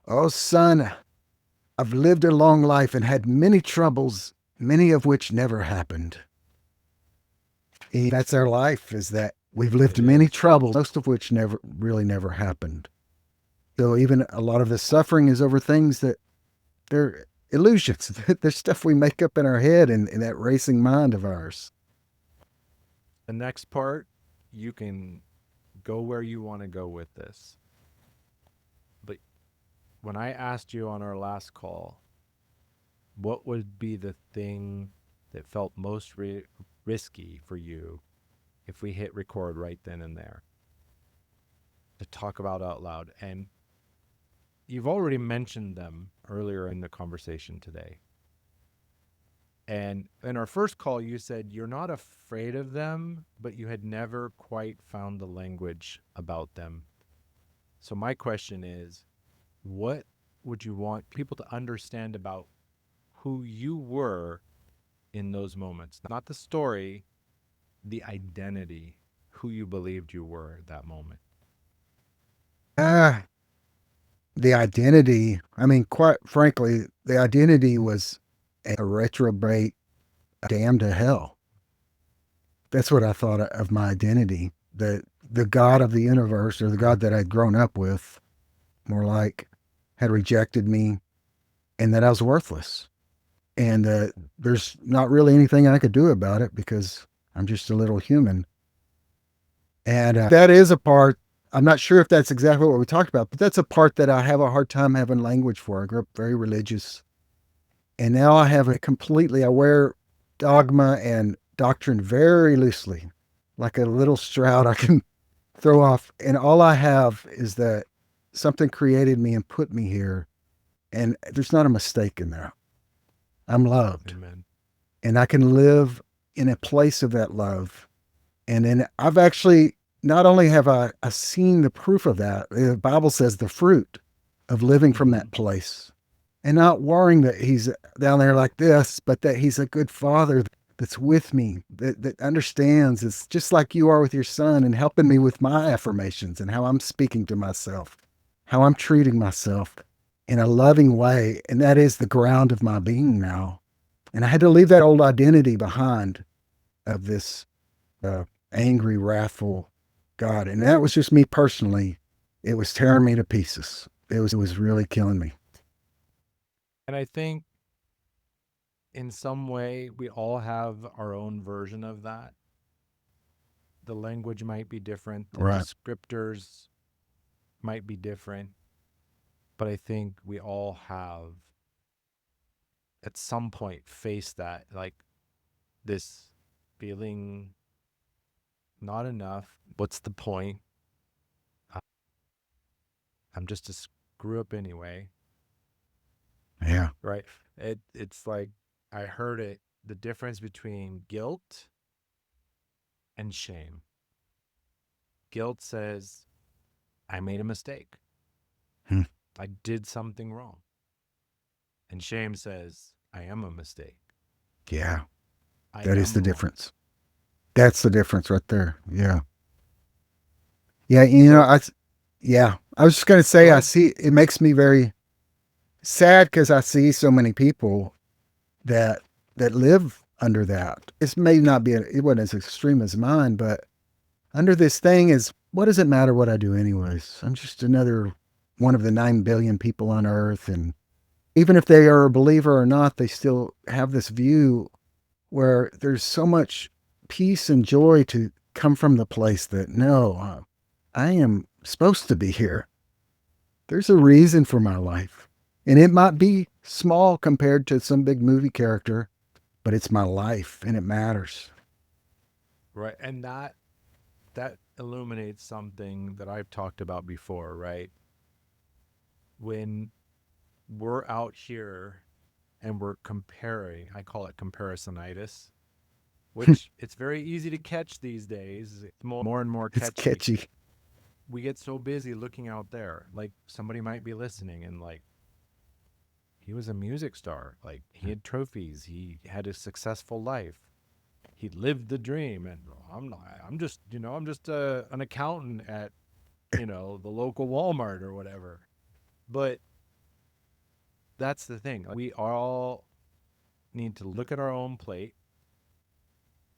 "Oh, son, I've lived a long life and had many troubles, many of which never happened." That's our life, is that we've lived It many is. troubles, most of which never happened. So even a lot of the suffering is over things that they're illusions. There's stuff we make up in our head and in that racing mind of ours. The next part, you can go where you want to go with this. But when I asked you on our last call, what would be the thing that felt most risky for you if we hit record right then and there to talk about out loud? And you've already mentioned them earlier in the conversation today. And in our first call, you said you're not afraid of them, but you had never quite found the language about them. So, my question is, what would you want people to understand about who you were in those moments? Not the story, the identity, who you believed you were at that moment. Ah, the identity, I mean, quite frankly, the identity was a retrograde damn to hell. That's what I thought of my identity. The God of the universe, or the God that I'd grown up with, more like, had rejected me and that I was worthless. And there's not really anything I could do about it because I'm just a little human. And that is a part, I'm not sure if that's exactly what we talked about, but that's a part that I have a hard time having language for. I grew up very religious. And now I have a completely, I wear dogma and doctrine very loosely, like a little shroud I can throw off. And all I have is that something created me and put me here. And there's not a mistake in there. I'm loved. Amen. And I can live in a place of that love. And then I've actually, not only have I seen the proof of that, the Bible says the fruit of living from Mm-hmm. that place and not worrying that he's down there like this, but that he's a good father that's with me, that understands. It's just like you are with your son and helping me with my affirmations and how I'm speaking to myself, how I'm treating myself in a loving way. And that is the ground of my being now. And I had to leave that old identity behind of this uh, angry, wrathful God. And that was just me personally. It was tearing me to pieces. It was really killing me. And I think in some way we all have our own version of that. The language might be different, the Right. descriptors might be different, but I think we all have at some point faced that, like this feeling not enough. What's the point? Uh, I'm just a screw up anyway, Yeah. right? It's like I heard it, the difference between guilt and shame. Guilt says I made a mistake. Hmm. I did something wrong. And shame says I am a mistake. Yeah. I That is am the wrong. difference. That's the difference right there. Yeah. Yeah. So Yeah. I was just going to say, go I ahead. see it makes me very sad because I see so many people that, that live under that. This may not be, it wasn't as extreme as mine, but under this thing is what does it matter what I do anyways? I'm just another one of the 9 billion people on earth. And even if they are a believer or not, they still have this view where there's so much peace and joy to come from the place that no, I am supposed to be here. There's a reason for my life. And it might be small compared to some big movie character, but it's my life and it matters. Right. And that illuminates something that I've talked about before, right? When we're out here and we're comparing, I call it comparisonitis, which it's very easy to catch these days. It's more and more It's catchy. catchy. We get so busy looking out there. Like somebody might be listening and like he was a music star. Like he had trophies. He had a successful life. He lived the dream. And I'm not. I'm just I'm just an accountant at the local Walmart or whatever. But that's the thing. We all need to look at our own plate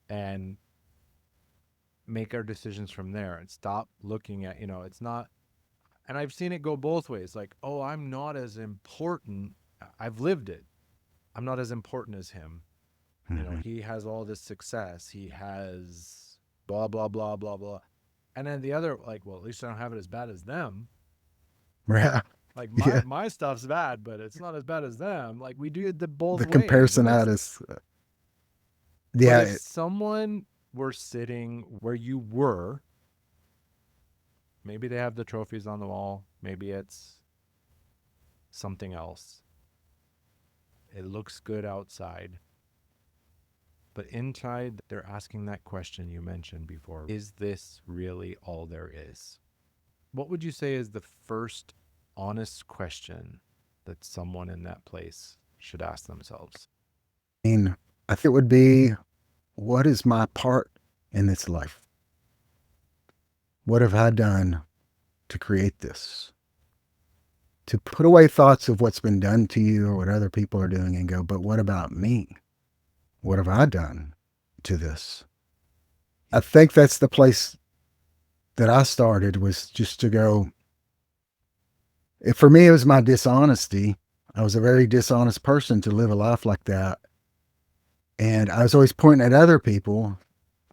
and make our decisions from there and stop looking at it's not. And I've seen it go both ways. Like, oh, I'm not as important. I've lived it. I'm not as important as him. Mm-hmm. He has all this success. He has blah blah blah blah blah. And then the other, like, well, at least I don't have it as bad as them. Yeah. Like my Yeah. my stuff's bad, but it's not as bad as them. Like we do it the both The ways. And it's comparisonitis. but Yeah. if someone were sitting where you were, maybe they have the trophies on the wall, maybe it's something else. It looks good outside. But inside, they're asking that question you mentioned before. Is this really all there is? What would you say is the first honest question that someone in that place should ask themselves? I mean, I think it would be what is my part in this life? What have I done to create this? To put away thoughts of what's been done to you or what other people are doing and go, but what about me? What have I done to this? I think that's the place that I started was just to go. For me, it was my dishonesty. I was a very dishonest person to live a life like that. And I was always pointing at other people,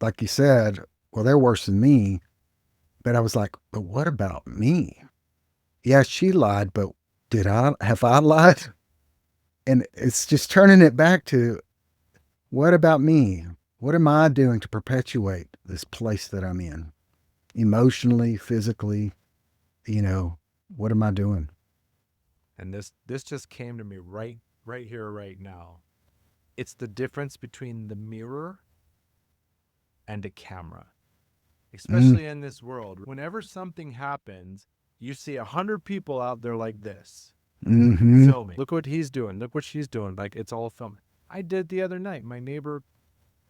like you said, well, they're worse than me. But I was like, but what about me? Yeah, she lied, but have I lied? And it's just turning it back to what about me? What am I doing to perpetuate this place that I'm in? Emotionally, physically, you know, what am I doing? And this just came to me right here, right now. It's the difference between the mirror and a camera, Mm, especially in this world. Whenever something happens, you see 100 people out there like this mm-hmm, filming. Look what he's doing. Look what she's doing. Like it's all filming. I did the other night. My neighbor,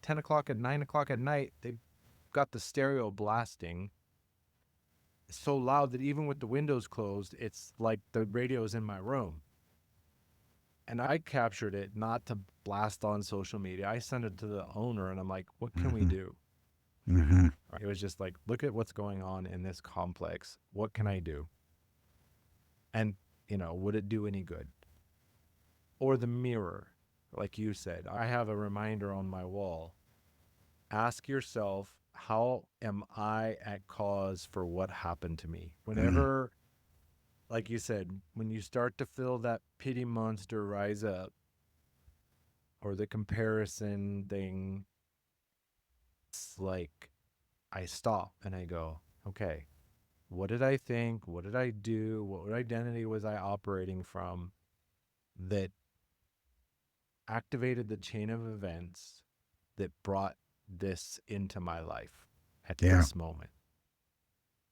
10 o'clock at 9 o'clock at night, they got the stereo blasting so loud that even with the windows closed, it's like the radio's in my room. And I captured it not to blast on social media. I sent it to the owner and I'm like, what can we mm-hmm, do? mm-hmm. It was just like, look at what's going on in this complex. What can I do? And, would it do any good? Or the mirror, like you said, I have a reminder on my wall. Ask yourself, how am I at cause for what happened to me? Mm, Whenever, like you said, when you start to feel that pity monster rise up or the comparison thing, it's like I stop and I go, okay, what did I think? What did I do? What identity was I operating from that activated the chain of events that brought this into my life at yeah. this moment?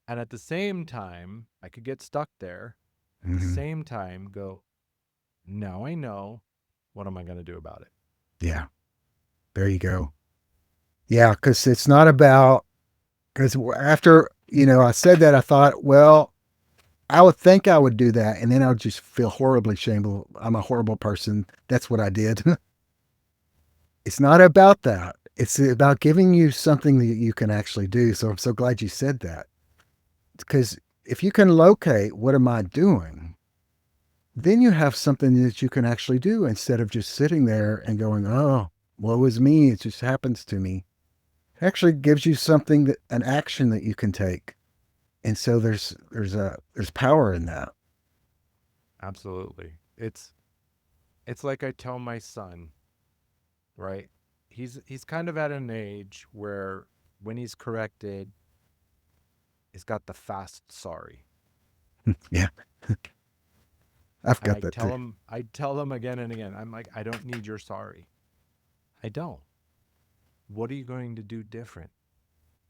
And at the same time, I could get stuck there. At the Mm-hmm, same time, go, now I know. What am I going to do about it? yeah. There you go. Yeah, because it's not about, because after, I said that, I thought, well, I would think I would do that. And then I would just feel horribly shameful. I'm a horrible person. That's what I did. It's not about that. It's about giving you something that you can actually do. So I'm so glad you said that. Because if you can locate what am I doing, then you have something that you can actually do instead of just sitting there and going, oh, woe is me. It just happens to me. It actually gives you something that an action that you can take. And so there's power in that. Absolutely. It's like I tell my son, right? He's kind of at an age where when he's corrected, he's got the fast sorry. Yeah, I've And got that too. I tell him again and again, I'm like, I don't need your sorry. I don't. What are you going to do different?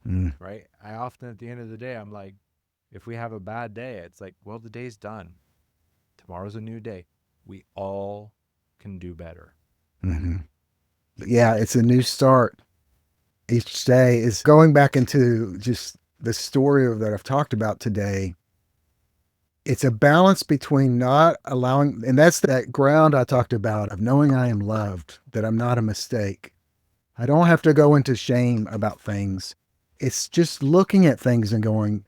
Mm, Right? I often at the end of the day, I'm like, if we have a bad day, it's like, well, the day's done. Tomorrow's a new day. We all can do better. hmm. Yeah, it's a new start. Each day is going back into just the story that I've talked about today. It's a balance between not allowing, and that's that ground I talked about of knowing I am loved, that I'm not a mistake. I don't have to go into shame about things. It's just looking at things and going,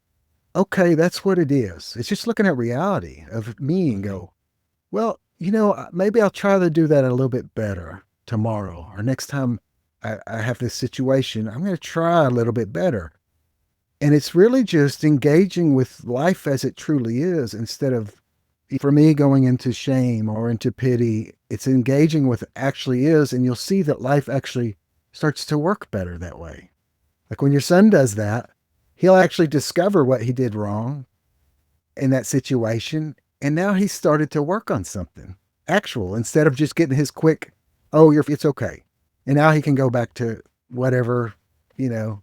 okay, that's what it is. It's just looking at reality of me and Mm-hmm. go, well, maybe I'll try to do that a little bit better tomorrow or next time I have this situation. I'm going to try a little bit better. And it's really just engaging with life as it truly is instead of, for me, going into shame or into pity. It's engaging with it actually is. And you'll see that life actually starts to work better that way. Like when your son does that, he'll actually discover what he did wrong in that situation. And now he's started to work on something actual instead of just getting his quick, oh, it's okay. And now he can go back to whatever, you know,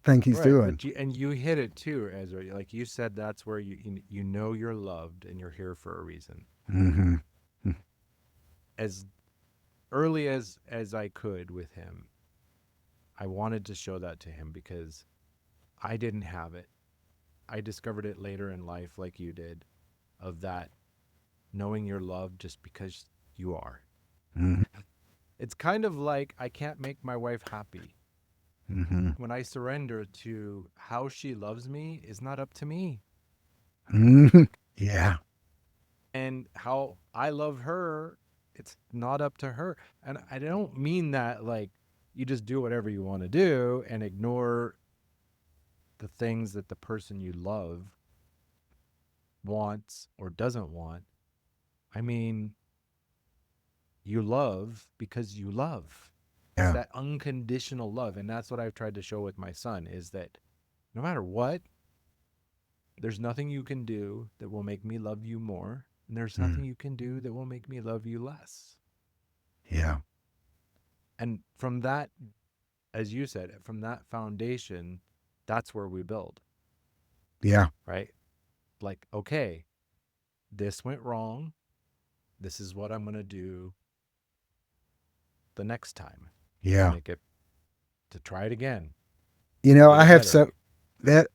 thing he's Right, doing. but you hit it too, Ezra. Like you said, that's where you know you're loved and you're here for a reason. Mm-hmm. As early as I could with him, I wanted to show that to him because I didn't have it. I discovered it later in life, like you did, of that knowing you're loved just because you are. Mm-hmm. It's kind of like I can't make my wife happy. Mm-hmm. When I surrender to how she loves me is not up to me. Mm-hmm. Yeah. And how I love her, it's not up to her. And I don't mean that like you just do whatever you want to do and ignore the things that the person you love wants or doesn't want. I mean, you love because you love. It's Yeah. that unconditional love. And that's what I've tried to show with my son is that no matter what, there's nothing you can do that will make me love you more. And there's Mm. nothing you can do that will make me love you less. Yeah. And from that, as you said, from that foundation, that's where we build, Yeah. right? Like, okay, this went wrong. This is what I'm going to do the next time to Yeah. make it, to try it again, to I get it have better. so that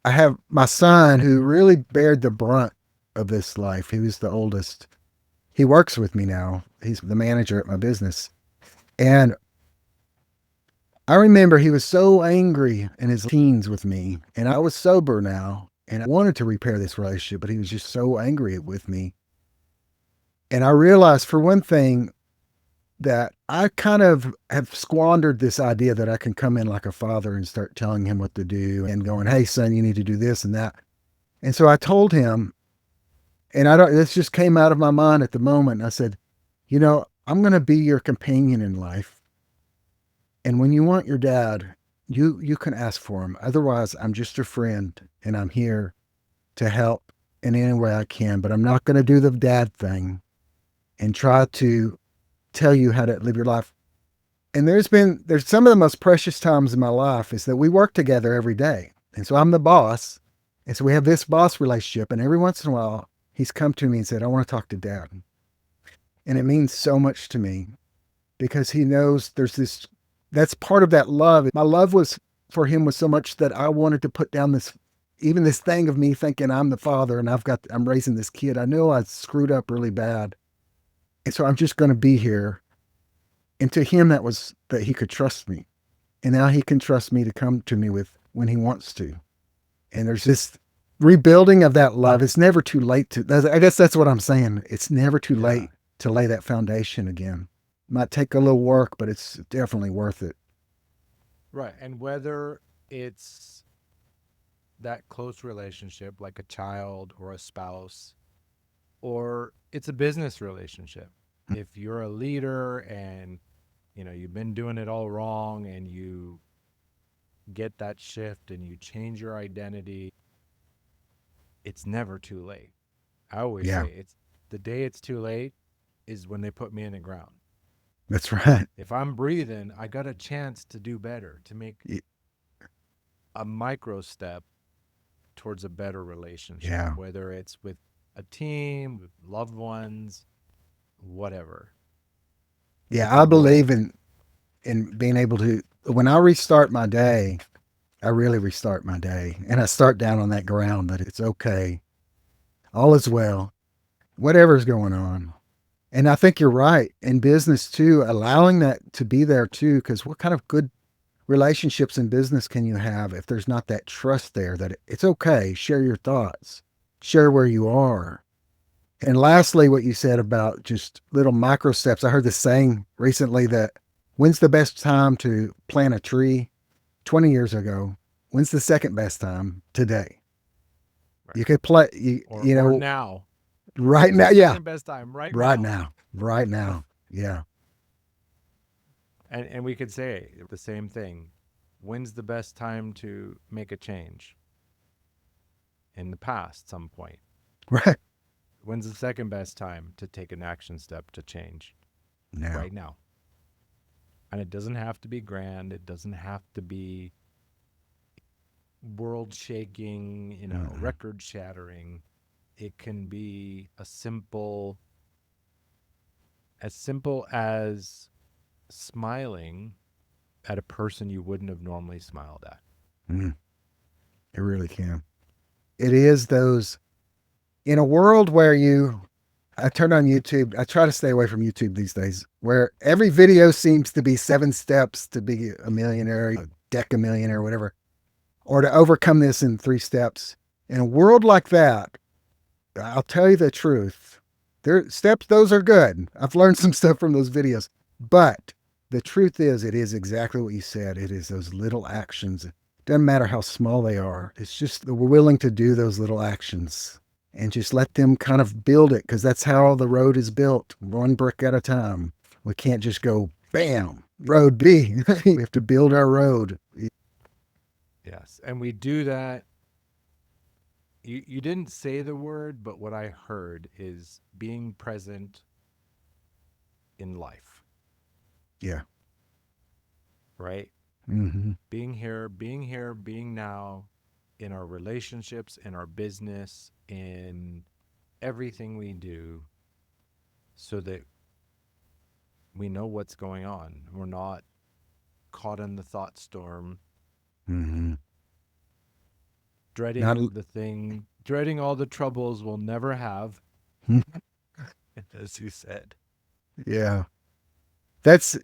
I have my son who really bared the brunt of this life. He was the oldest. He works with me now. He's the manager at my business. And I remember he was so angry in his teens with me, and I was sober now, and I wanted to repair this relationship, but he was just so angry with me. And I realized, for one thing, that I kind of have squandered this idea that I can come in like a father and start telling him what to do and going, "Hey, son, you need to do this and that." And so I told him, and I don't, this just came out of my mind at the moment. I said, I'm going to be your companion in life. And when you want your dad, you can ask for him. Otherwise, I'm just your friend and I'm here to help in any way I can, but I'm not going to do the dad thing and try to tell you how to live your life. And there's some of the most precious times in my life is that we work together every day. And so I'm the boss. And so we have this boss relationship. And every once in a while, he's come to me and said, "I want to talk to dad." And it means so much to me because he knows that's part of that love. My love was for him was so much that I wanted to put down even this thing of me thinking I'm the father and I'm raising this kid. I know I screwed up really bad. And so I'm just going to be here. And to him, that was that he could trust me. And now he can trust me to come to me with when he wants to. And there's this rebuilding of that love. It's never too late I guess that's what I'm saying. It's never too Yeah. late to lay that foundation again. Might take a little work, but it's definitely worth it. Right. And whether it's that close relationship, like a child or a spouse, or it's a business relationship. If you're a leader and you've been doing it all wrong and you get that shift and you change your identity, it's never too late. I always Yeah, say it's the day it's too late is when they put me in the ground. that's right. If I'm breathing, I got a chance to do better, to make Y- a micro step towards a better relationship, Yeah. whether it's with a team, with loved ones, whatever. If Yeah, I you don't, believe in being able to when I restart my day, I really restart my day. And I start down on that ground that it's okay. All is well. Whatever's going on. And I think you're right. In business too, allowing that to be there too, because what kind of good relationships in business can you have if there's not that trust there that it's okay, share your thoughts, share where you are. And lastly, what you said about just little micro steps. I heard this saying recently that when's the best time to plant a tree? 20 years ago. When's the second best time? Today. right, You could play, or now, right when's the now. Yeah, second best time? Right right now. now. Right now. Yeah. And we could say the same thing. When's the best time to make a change? In the past, some point. Right When's the second best time to take an action step to change? now. Right now. And it doesn't have to be grand. It doesn't have to be world shaking, Mm-mm. record shattering. It can be as simple as smiling at a person you wouldn't have normally smiled at. Mm, it really can. It is those in a world where I turn on YouTube. I try to stay away from YouTube these days, where every video seems to be 7 steps to be a millionaire, a decamillionaire, whatever, or to overcome this in 3 steps. In a world like that, I'll tell you the truth. Those are good. I've learned some stuff from those videos. But the truth is, it is exactly what you said. It is those little actions. It doesn't matter how small they are. It's just that we're willing to do those little actions and just let them kind of build it because that's how the road is built, one brick at a time. We can't just go, bam, road B. We have to build our road. Yes. And we do that You didn't say the word, but what I heard is being present in life, Yeah. right? Hmm. Being now in our relationships, in our business, in everything we do, so that we know what's going on. We're not caught in the thought storm, Hmm. Not. dreading all the troubles we'll never have, as you said. Yeah. That's,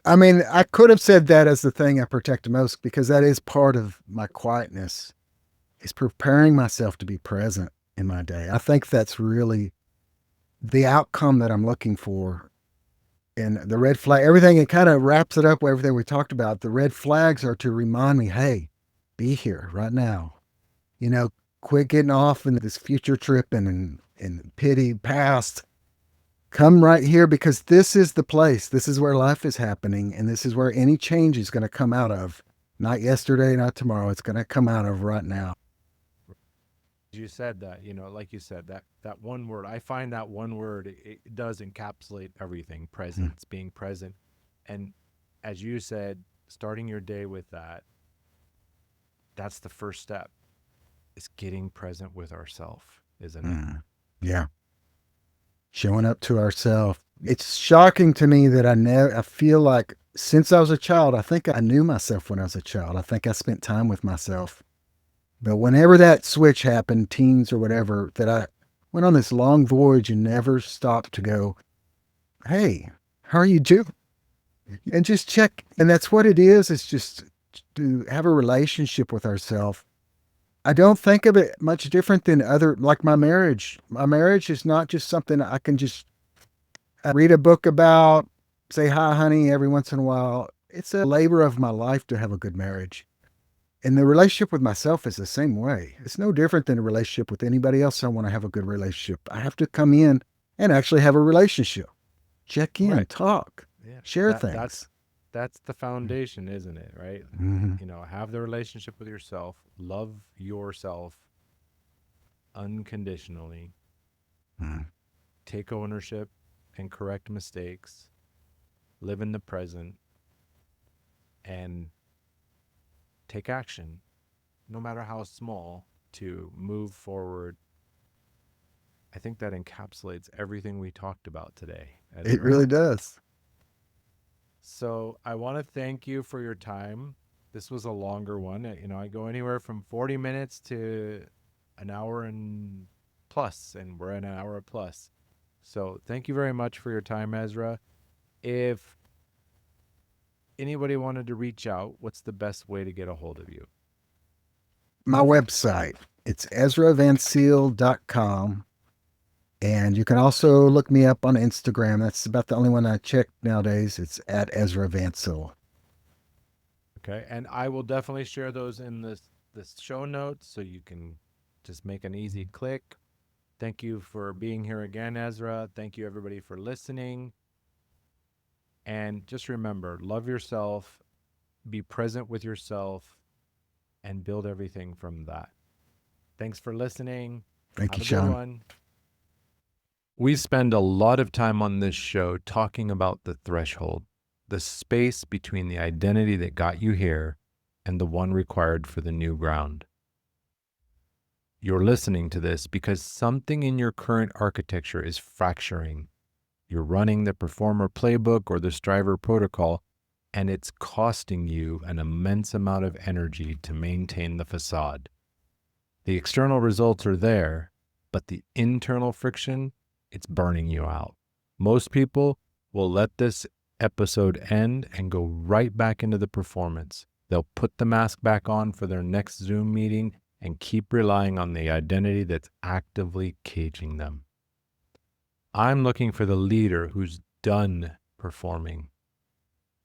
I mean, I could have said that as the thing I protect most because that is part of my quietness, is preparing myself to be present in my day. I think that's really the outcome that I'm looking for. And the red flag, everything, it kind of wraps it up with everything we talked about. The red flags are to remind me, hey, be here right now. You know, quit getting off in this future trip and pity past. Come right here because this is the place. This is where life is happening. And this is where any change is going to come out of. Not yesterday, not tomorrow. It's going to come out of right now. You said that, like you said, that one word. I find that one word, it does encapsulate everything. Mm, Presence, being present. And as you said, starting your day with that, that's the first step, is getting present with ourselves, isn't it? mm. Yeah. Showing up to ourselves. It's shocking to me that I feel like since I was a child, I think I knew myself when I was a child. I think I spent time with myself. But whenever that switch happened, teens or whatever, that I went on this long voyage and never stopped to go, hey, how are you doing? And just check. And that's what it is. It's just to have a relationship with ourselves. I don't think of it much different than other, like my marriage. My marriage is not just something I can just read a book about, say hi, honey, every once in a while. It's a labor of my life to have a good marriage. And the relationship with myself is the same way. It's no different than a relationship with anybody else. I want to have a good relationship. I have to come in and actually have a relationship, check in, Right. talk, Yeah. share That's things. that's the foundation, isn't it? Right. Mm-hmm. Have the relationship with yourself, love yourself unconditionally, take ownership and correct mistakes, live in the present, and take action, no matter how small, to move forward. I think that encapsulates everything we talked about today, It Ezra. really does. So I want to thank you for your time. This was a longer one. I go anywhere from 40 minutes to an hour and plus, and we're at an hour plus. So thank you very much for your time, Ezra. If anybody wanted to reach out, what's the best way to get a hold of you? My website, it's EzraVancil.com. And you can also look me up on Instagram. That's about the only one I check nowadays. It's at Ezra Vancil. Okay. And I will definitely share those in this show notes so you can just make an easy click. Thank you for being here again, Ezra. Thank you, everybody, for listening. And just remember, love yourself, be present with yourself, and build everything from that. Thanks for listening. Thank Have you, a good Sean. one. We spend a lot of time on this show talking about the threshold, the space between the identity that got you here and the one required for the new ground. You're listening to this because something in your current architecture is fracturing. You're running the performer playbook or the striver protocol, and it's costing you an immense amount of energy to maintain the facade. The external results are there, but the internal friction, it's burning you out. Most people will let this episode end and go right back into the performance. They'll put the mask back on for their next Zoom meeting and keep relying on the identity that's actively caging them. I'm looking for the leader who's done performing.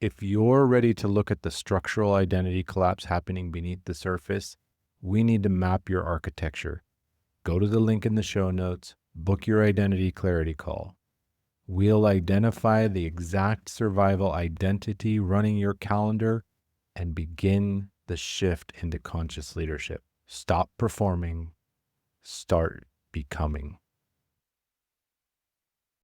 If you're ready to look at the structural identity collapse happening beneath the surface, we need to map your architecture. Go to the link in the show notes, book your identity clarity call. We'll identify the exact survival identity running your calendar and begin the shift into conscious leadership. Stop performing start becoming.